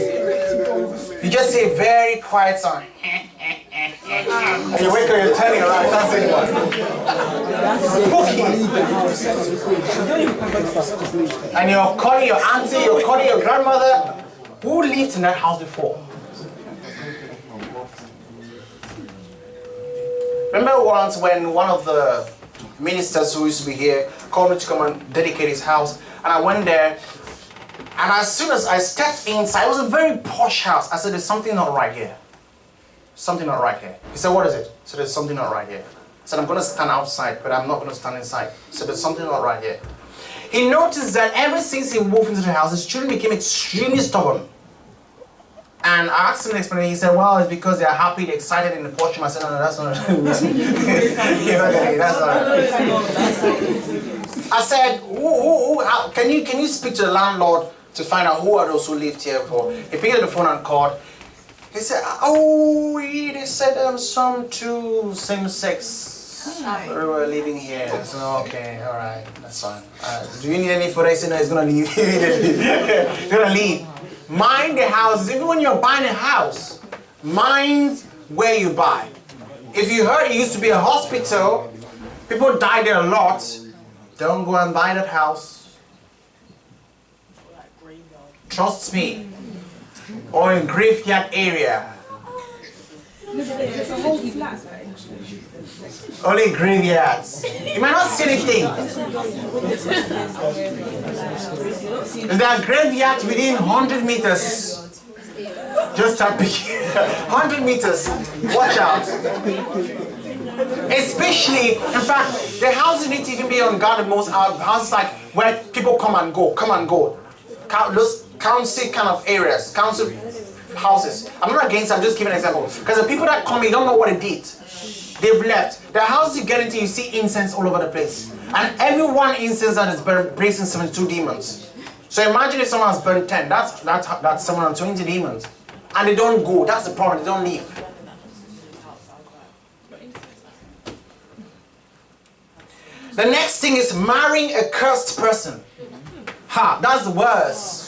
You just say a very quiet song. And you wake up, you're turning around, you can't say anymore. And you're calling your auntie, you're calling your grandmother. Who lived in that house before? Remember once when one of the ministers who used to be here called me to come and dedicate his house. And I went there. And as soon as I stepped inside, it was a very posh house. I said, there's something not right here. Something not right here. He said, what is it? I said, there's something not right here. I said, I'm going to stand outside, but I'm not going to stand inside. He said, there's something not right here. He noticed that ever since he moved into the house, his children became extremely stubborn. And I asked him to explain. He said, well, it's because they're happy, they're excited in the porch. I said, no, that's not it. That's not it. I said, can you speak to the landlord to find out who are those who lived here before? He picked up the phone and called. He said, oh, they said some two same-sex were living here. I said, okay, all right, that's fine. Do you need any further? He said, no, he's going to leave. He's going to leave. Mind the houses. Even when you're buying a house, mind where you buy. If you heard it used to be a hospital, people died there a lot, don't go and buy that house. Trust me. Or in graveyard area. Only graveyards. You might not see anything. There are graveyards within 100 meters. Just start picking. 100 meters. Watch out. Especially, in fact, the houses need to even be on guard. The most houses like where people come and go. Those council kind of areas, council houses. I'm not against it, I'm just giving an example. Because the people that come, you don't know what they did. They've left. The houses you get into, you see incense all over the place. And every one incense that is burned brings in 72 demons. So imagine if someone has burned 10, that's 720 demons. And they don't go, that's the problem, they don't leave. The next thing is marrying a cursed person. That's worse.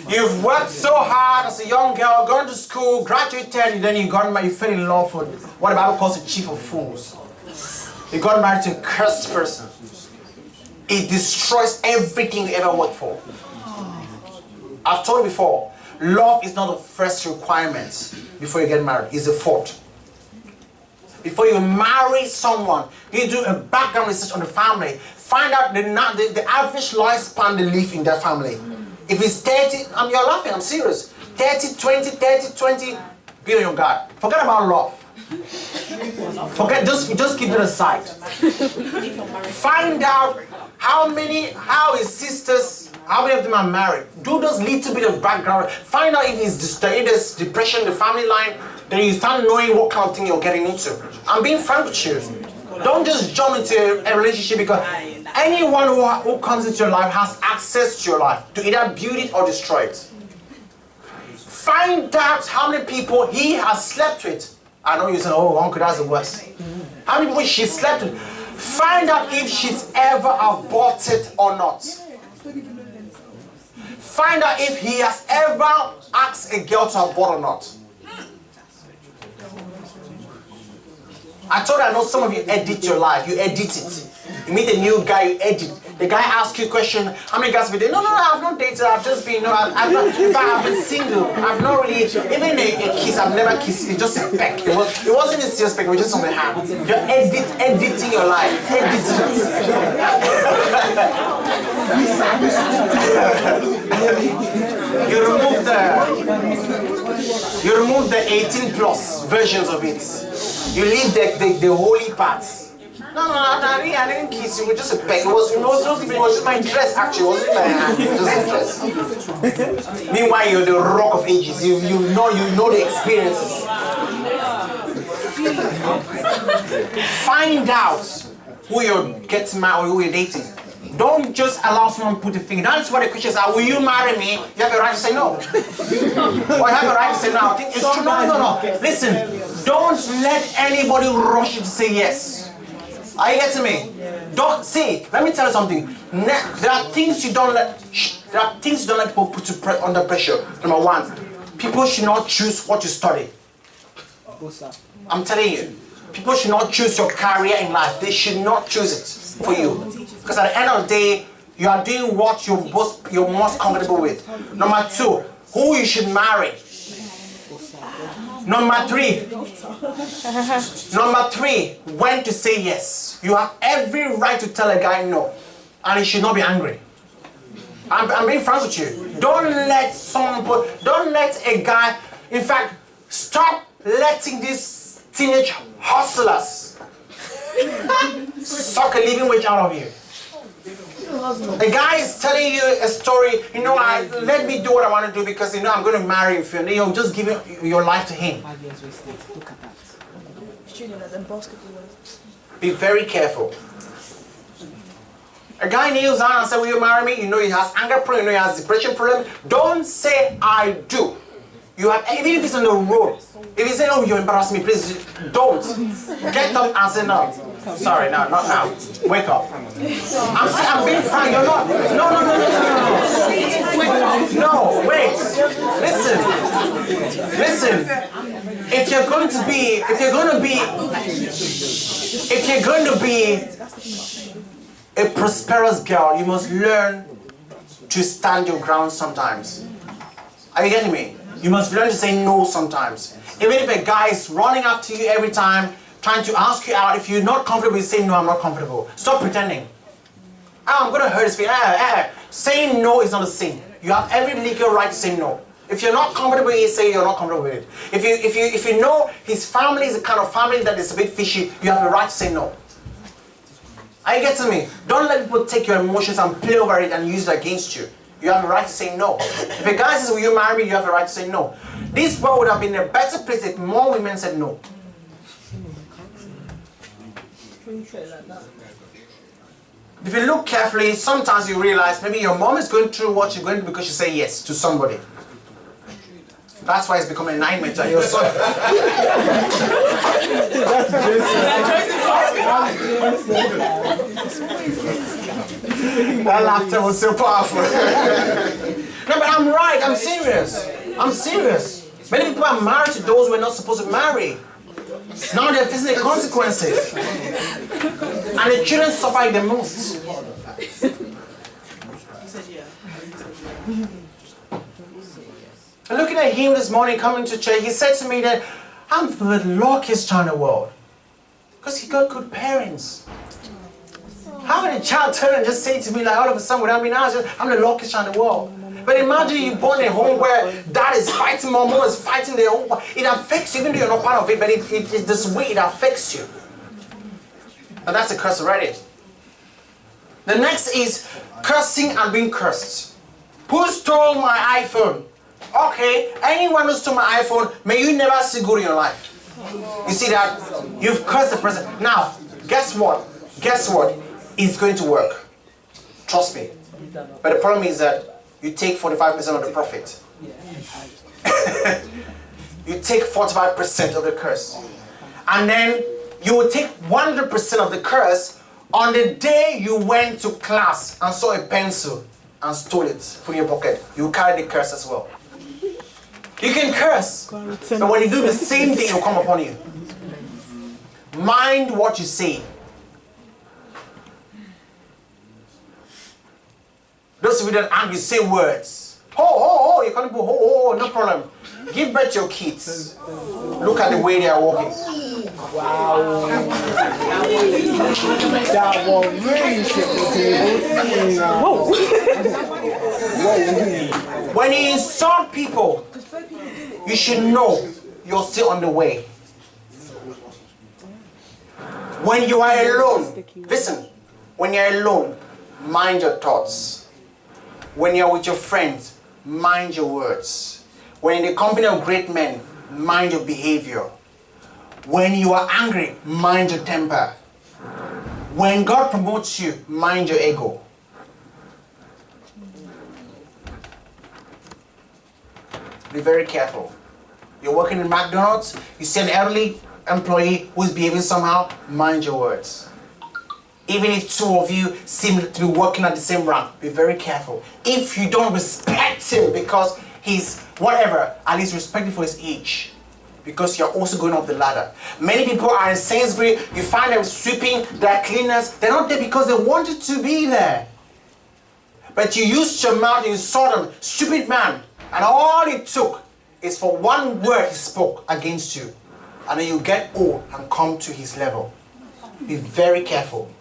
You've worked so hard as a young girl, gone to school, graduated, then you got married, you fell in love with what the Bible calls the chief of fools. You got married to a cursed person. It destroys everything you ever worked for. I've told you before, love is not the first requirement before you get married, it's the fourth. Before you marry someone, you do a background research on the family. Find out the average lifespan they live in that family. If it's 30, you're laughing, I'm serious. 30, 20, 30, 20, be on your guard. Forget about love. Just keep it aside. Find out how many of them are married. Do those little bit of background. Find out if there's depression in the family line. Then you start knowing what kind of thing you're getting into. I'm being frank with you. Don't just jump into a relationship because anyone who comes into your life has access to your life to either build it or destroy it. Find out how many people he has slept with. I know you say, oh, uncle, that's the worst. How many people she slept with. Find out if she's ever aborted or not. Find out if he has ever asked a girl to abort or not. I told you, I know some of you edit your life. You edit it. You meet a new guy, you edit. The guy asks you a question, how many guys have you dated? No, I've not dated. I've just been, I've been single. I've not really, even a kiss, I've never kissed. It's just a peck. It wasn't a serious peck, it was just on the hand. You're editing your life. You remove the 18 plus versions of it. You leave the holy parts. No, I didn't kiss you. It was just a peck. It was just my dress, actually. It wasn't my hand. It was just a dress. Meanwhile, you're the rock of ages. You know the experiences. Find out who you're getting married or who you're dating. Don't just allow someone to put a finger. That's what the questions are. Will you marry me? You have a right to say no. Or you have a right to say no. I think it's true. No. Listen, don't let anybody rush you to say yes. Are you getting me? Don't see. Let me tell you something. There are things you don't let people put you under pressure. Number one, people should not choose what you study. I'm telling you, people should not choose your career in life. They should not choose it for you. Because at the end of the day, you are doing what you're most comfortable with. Number two, who you should marry. Number three. Number three, when to say yes. You have every right to tell a guy no. And he should not be angry. I'm being frank with you. Don't let a guy, in fact, stop letting these teenage hustlers suck a living wage out of you. A guy is telling you a story, let me do what I want to do because, I'm going to marry you. Just give your life to him. Be very careful. A guy kneels down and says, will you marry me? He has anger problem, he has depression problem. Don't say, I do. You have, even if it's on the road, if you say, oh, you embarrass me, please don't. Get up and say no. Sorry, no, not now. Wake up. I'm being frank. You're not. No, wait. Listen. If you're going to be a prosperous girl, you must learn to stand your ground sometimes. Are you getting me? You must learn to say no sometimes. Even if a guy is running after you every time, trying to ask you out, if you're not comfortable, you say no, I'm not comfortable. Stop pretending. I'm going to hurt his feelings. Saying no is not a sin. You have every legal right to say no. If you're not comfortable, you say you're not comfortable with it. If you know his family is the kind of family that is a bit fishy, you have the right to say no. Are you getting me? Don't let people take your emotions and play over it and use it against you. You have the right to say no. If a guy says, will you marry me? You have the right to say no. This world would have been a better place if more women said no. If you look carefully, sometimes you realize maybe your mom is going through what you're going through because you say yes to somebody. That's why it's becoming a nightmare to your son. That laughter was so powerful. No, but I'm right. I'm serious. Many people are married to those who are not supposed to marry. Now they're facing the consequences. And the children suffer the most. Looking at him this morning coming to church, he said to me that I'm the luckiest child in the world. Because he got good parents. How can a child turn and just say to me like all of a sudden without me now, I'm the luckiest child in the world. But imagine you born in a home where dad is fighting, mom is fighting their home. It affects you even though you're not part of it, but it's this way it affects you. And that's a curse already. The next is cursing and being cursed. Who stole my iPhone? Okay, anyone who stole my iPhone, may you never see good in your life. You see that? You've cursed the person. Now, guess what? It's going to work. Trust me. But the problem is that you take 45% of the profit. You take 45% of the curse. And then you will take 100% of the curse on the day you went to class and saw a pencil and stole it from your pocket. You carry the curse as well. You can curse, but when you do the same thing, it will come upon you. Mind what you say. Those of you that angry, say words. Ho, you can't go ho, no problem. Give birth to your kids. Look at the way they are walking. Wow. That was really shit. When you insult people, you should know you're still on the way. When you are alone, listen, when you're alone, mind your thoughts. When you're with your friends, mind your words. When in the company of great men, mind your behavior. When you are angry, mind your temper. When God promotes you, mind your ego. Be very careful. You're working in McDonald's, you see an elderly employee who's behaving somehow, mind your words. Even if two of you seem to be working at the same rank, be very careful. If you don't respect him because he's whatever, at least respect him for his age. Because you're also going up the ladder. Many people are in Sainsbury, you find them sweeping, they're cleaners. They're not there because they wanted to be there. But you used your mouth and you saw them, stupid man. And all it took is for one word he spoke against you, and then you get old and come to his level. Be very careful.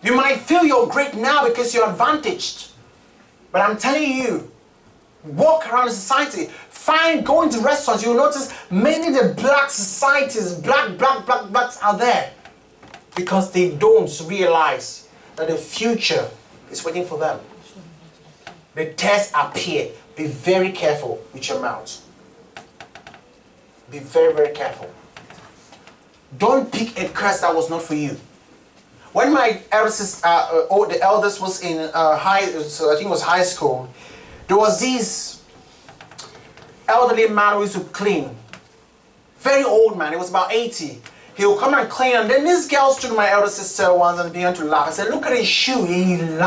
You might feel you're great now because you're advantaged. But I'm telling you, walk around the society. Go into restaurants. You'll notice many of the black societies, blacks are there. Because they don't realize that the future is waiting for them. The tests appear. Be very careful with your mouth. Be very, very careful. Don't pick a curse that was not for you. When my eldest, the eldest was in I think it was high school, there was this elderly man who used to clean. Very old man, he was about 80. He would come and clean, and then this girl stood with my elder sister once and began to laugh. I said, look at his shoe.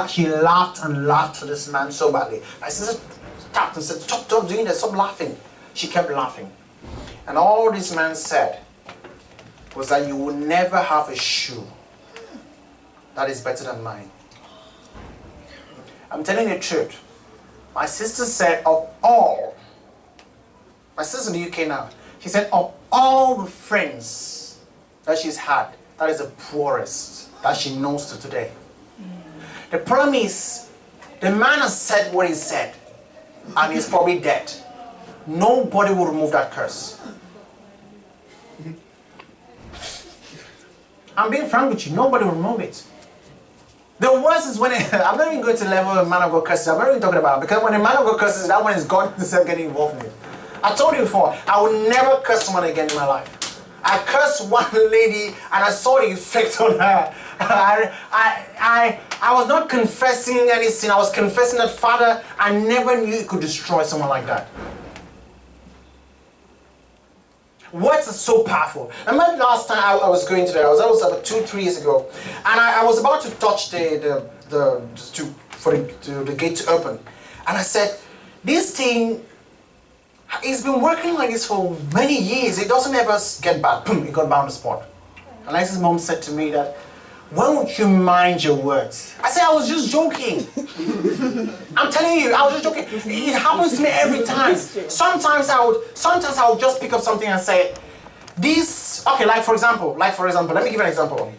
She laughed and laughed to this man so badly. My sister stopped and said, stop doing that, stop laughing. She kept laughing. And all this man said was that you will never have a shoe that is better than mine. I'm telling you the truth. My sister said of all, my sister's in the UK now, she said of all the friends that she's had, that is the poorest that she knows to today. The problem is, the man has said what he said, and he's probably dead. Nobody will remove that curse. I'm being frank with you, nobody will remove it. The worst is when I'm not even going to the level of man of God curses. I'm not even talking about, because when a man of God curses, that one is God himself getting involved in it. I told you before, I will never curse someone again in my life. I cursed one lady and I saw the effect on her. I was not confessing any sin. I was confessing that, Father, I never knew you could destroy someone like that. Words are so powerful. I remember last time I was going to that was about 2-3 years ago, and I was about to touch the gate to open, and I said, this thing, it's been working like this for many years. It doesn't ever get bad. Boom, it got bad on the spot. And Alexa's mom said to me that, when would you mind your words? I said, I was just joking. I'm telling you, I was just joking. It happens to me every time. Sometimes I would just pick up something and say, this, okay, like for example, let me give you an example.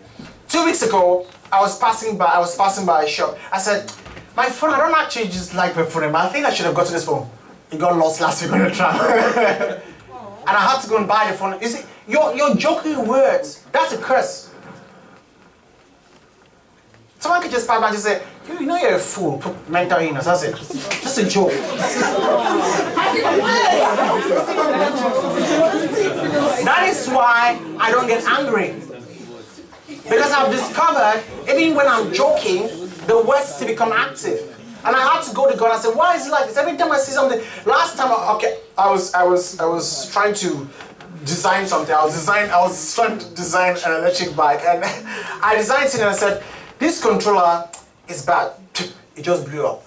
2 weeks ago, I was passing by a shop. I said, my phone, I don't actually just like my phone. I think I should have gotten this phone. It got lost last week on the tram. And I had to go and buy the phone. You see, you're joking words. That's a curse. Someone could just pass by and just say, you know you're a fool, put mental illness, that's it. Just a joke. That is why I don't get angry. Because I've discovered, even when I'm joking, the words to become active. And I had to go to God and say, why is it like this? Every time I see something, last time, I was trying to design something. I was trying to design an electric bike, and I designed it and I said, this controller is bad. It just blew up.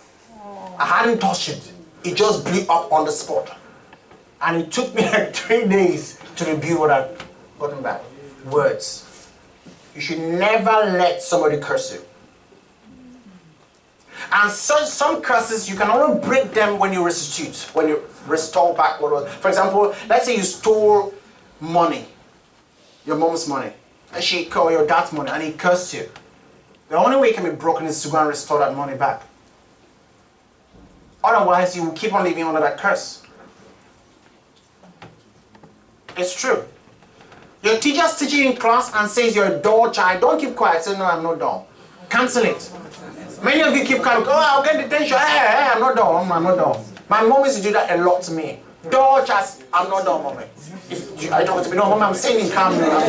I hadn't touched it. It just blew up on the spot. And it took me like 3 days to rebuild what I'd gotten back. Words. You should never let somebody curse you. And some curses, you can only break them when you restitute, when you restore back what was. For example, let's say you stole money, your mom's money, or your dad's money, and he cursed you. The only way it can be broken is to go and restore that money back. Otherwise, you will keep on living under that curse. It's true. Your teacher's teaching in class and says you're a dull child. Don't keep quiet. Say, no, I'm not dull. Cancel it. Many of you keep quiet. Oh, I'll get detention. Hey, I'm not dull. I'm not dull. My mom used to do that a lot to me. Dull child. I'm not dull, mommy. Are you talking to me? No, mommy, I'm saying in calm. I'm not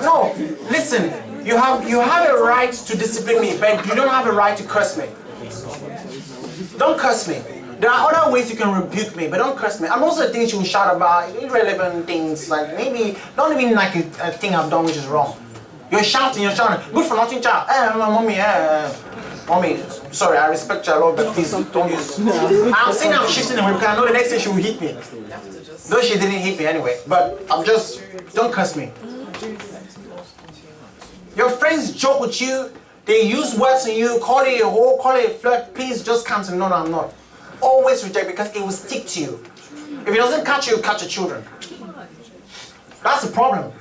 dull. No, listen. You have a right to discipline me, but you don't have a right to curse me. Don't curse me. There are other ways you can rebuke me, but don't curse me. And most of the things you shout about, irrelevant things, like maybe, not even like a thing I've done which is wrong. You're shouting, good for nothing, child. Mommy, sorry, I respect you a lot, but please don't use. I'm saying I'm shifting away because I know the next thing she will hit me. Though she didn't hit me anyway, but don't curse me. Your friends joke with you, They use words on you, call it a whore, call it a flirt. Please just cancel. No, I'm not. Always reject because it will stick to you. If it doesn't catch you, it'll catch your children. That's the problem.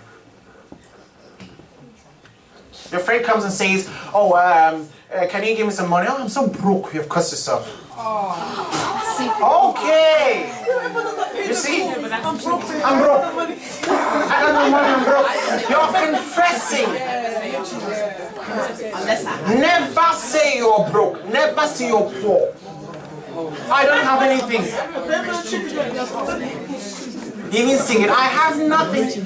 Your friend comes and says, oh, can you give me some money? Oh, I'm so broke. You've cursed yourself. Okay. You see? I'm broke. I don't know money, I'm broke. You're confessing. Never say you're broke. Never say you're poor. I don't have anything. Even sing it. I have nothing.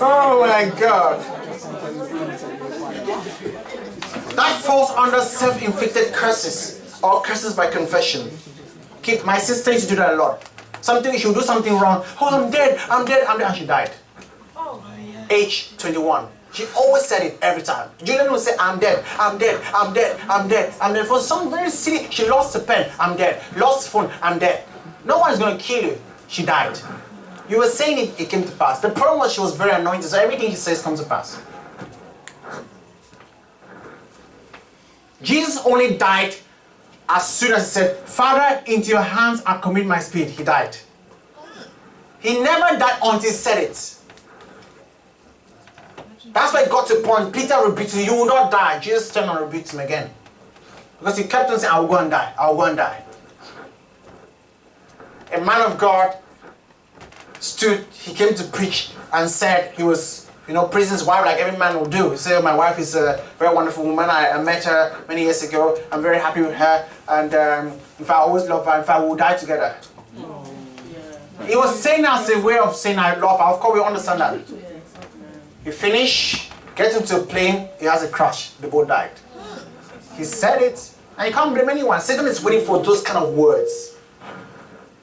Oh my God. That falls under self-inflicted curses or curses by confession. My sister used to do that a lot. She would do something wrong. Oh, I'm dead, and she died. Age 21. She always said it every time. Julian would say, I'm dead. For some very silly, she lost the pen, I'm dead. Lost the phone, I'm dead. No one's going to kill you. She died. You were saying it came to pass. The problem was she was very anointed, so everything she says comes to pass. Jesus only died as soon as he said, Father, into your hands I commit my spirit. He died. He never died until he said it. That's why it got to a point. Peter rebuked him, you will not die. Jesus turned and rebuked him again. Because he kept on saying, I will go and die. I will go and die. A man of God he came to preach and said he was, praising his wife like every man will do. He said, my wife is a very wonderful woman. I met her many years ago. I'm very happy with her. And in fact, I always love her. In fact, we'll die together. He was saying as a way of saying I love her. Of course, we understand that. He finished, gets into a plane, he has a crash. The boat died. He said it, and you can't blame anyone. Satan is waiting for those kind of words.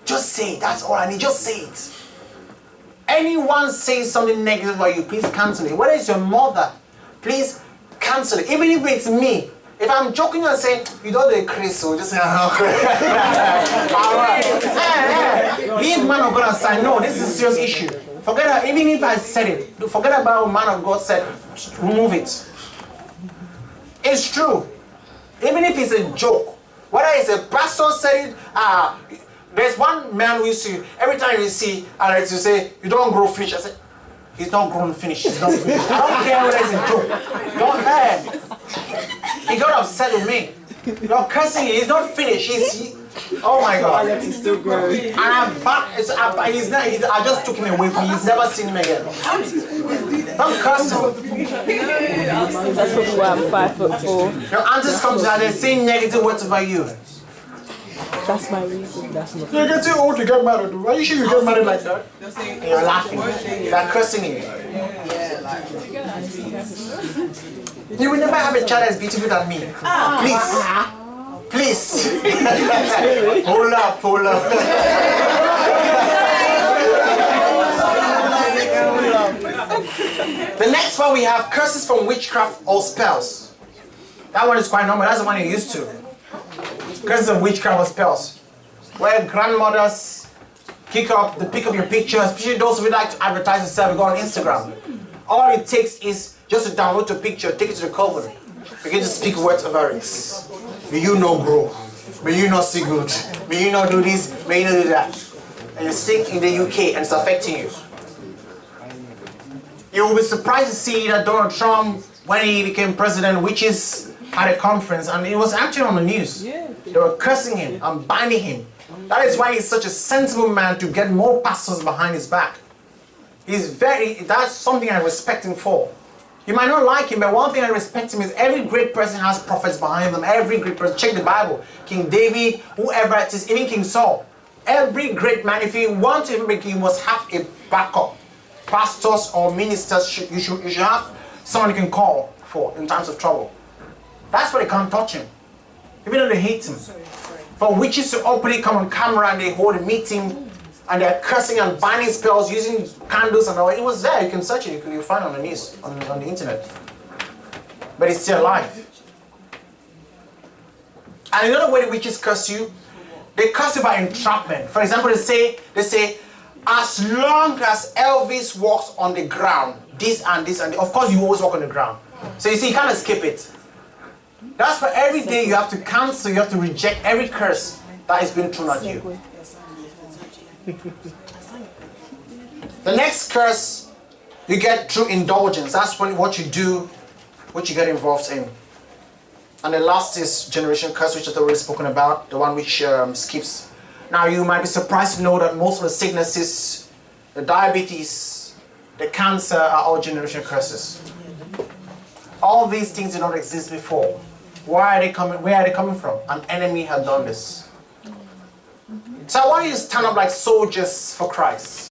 Just say it. That's all I need. Just say it. Anyone saying something negative about you, please cancel it. Whether it's your mother, please cancel it. Even if it's me. If I'm joking and saying, you don't do a Chris, so just say, oh, leave man of God aside. No, this is a serious issue. Forget that. Even if I said it, forget about what man of God said. Just remove it. It's true. Even if it's a joke. Whether it's a pastor said it, there's one man who used to, every time you see, to say, you don't grow fish. I said, he's not grown finished. He's not finished. I don't care whether it's a joke. Don't hurt. He got upset with me. You're cursing him. He's not finished. Oh my God. He's still growing. And I just took him away from you. He's never seen him again. Don't curse him. That's probably why I'm 5'4". Your aunties come to you and they're saying negative words about you. That's my reason. That's not. You're getting old to get married. Are you sure you get married like that? And you're laughing. They're cursing you. You will never have a child as beautiful than me. Please. Hold up. The next one we have curses from witchcraft or spells. That one is quite normal. That's the one you're used to. Curses of witchcraft or spells. Where grandmothers pick up your picture, especially those who like to advertise themselves, go on Instagram. All it takes is just to download your picture, take it to the cover, begin to speak words over it. May you not grow. May you not see good. May you not do this. May you not do that. And you're staying in the UK and it's affecting you. You will be surprised to see that Donald Trump, when he became president, witches had a conference and it was actually on the news. They were cursing him and binding him. That is why he's such a sensible man to get more pastors behind his back. That's something I respect him for. You might not like him, but one thing I respect him is every great person has prophets behind them. Every great person. Check the Bible. King David, whoever it is, even King Saul. Every great man, if you want to be king, you must have a backup. Pastors or ministers, you should have someone you can call for in times of trouble. That's why they can't touch him. Even though they hate him. For witches to openly come on camera and they hold a meeting and they're cursing and binding spells using candles and all. It was there. You can search it. You'll find it on the news, on the internet. But it's still alive. And another way the witches curse you, they curse you by entrapment. For example, they say, as long as Elvis walks on the ground, this and this and this. Of course, you always walk on the ground. So you see, you can't escape it. That's why every day you have to cancel, you have to reject every curse that is being thrown at you. The next curse you get through indulgence. That's when what you do, what you get involved in. And the last is generation curse, which I've already spoken about, the one which skips. Now you might be surprised to know that most of the sicknesses, the diabetes, the cancer are all generation curses. All these things did not exist before. Why are they coming? Where are they coming from? An enemy had done this. So I want you to stand up like soldiers for Christ.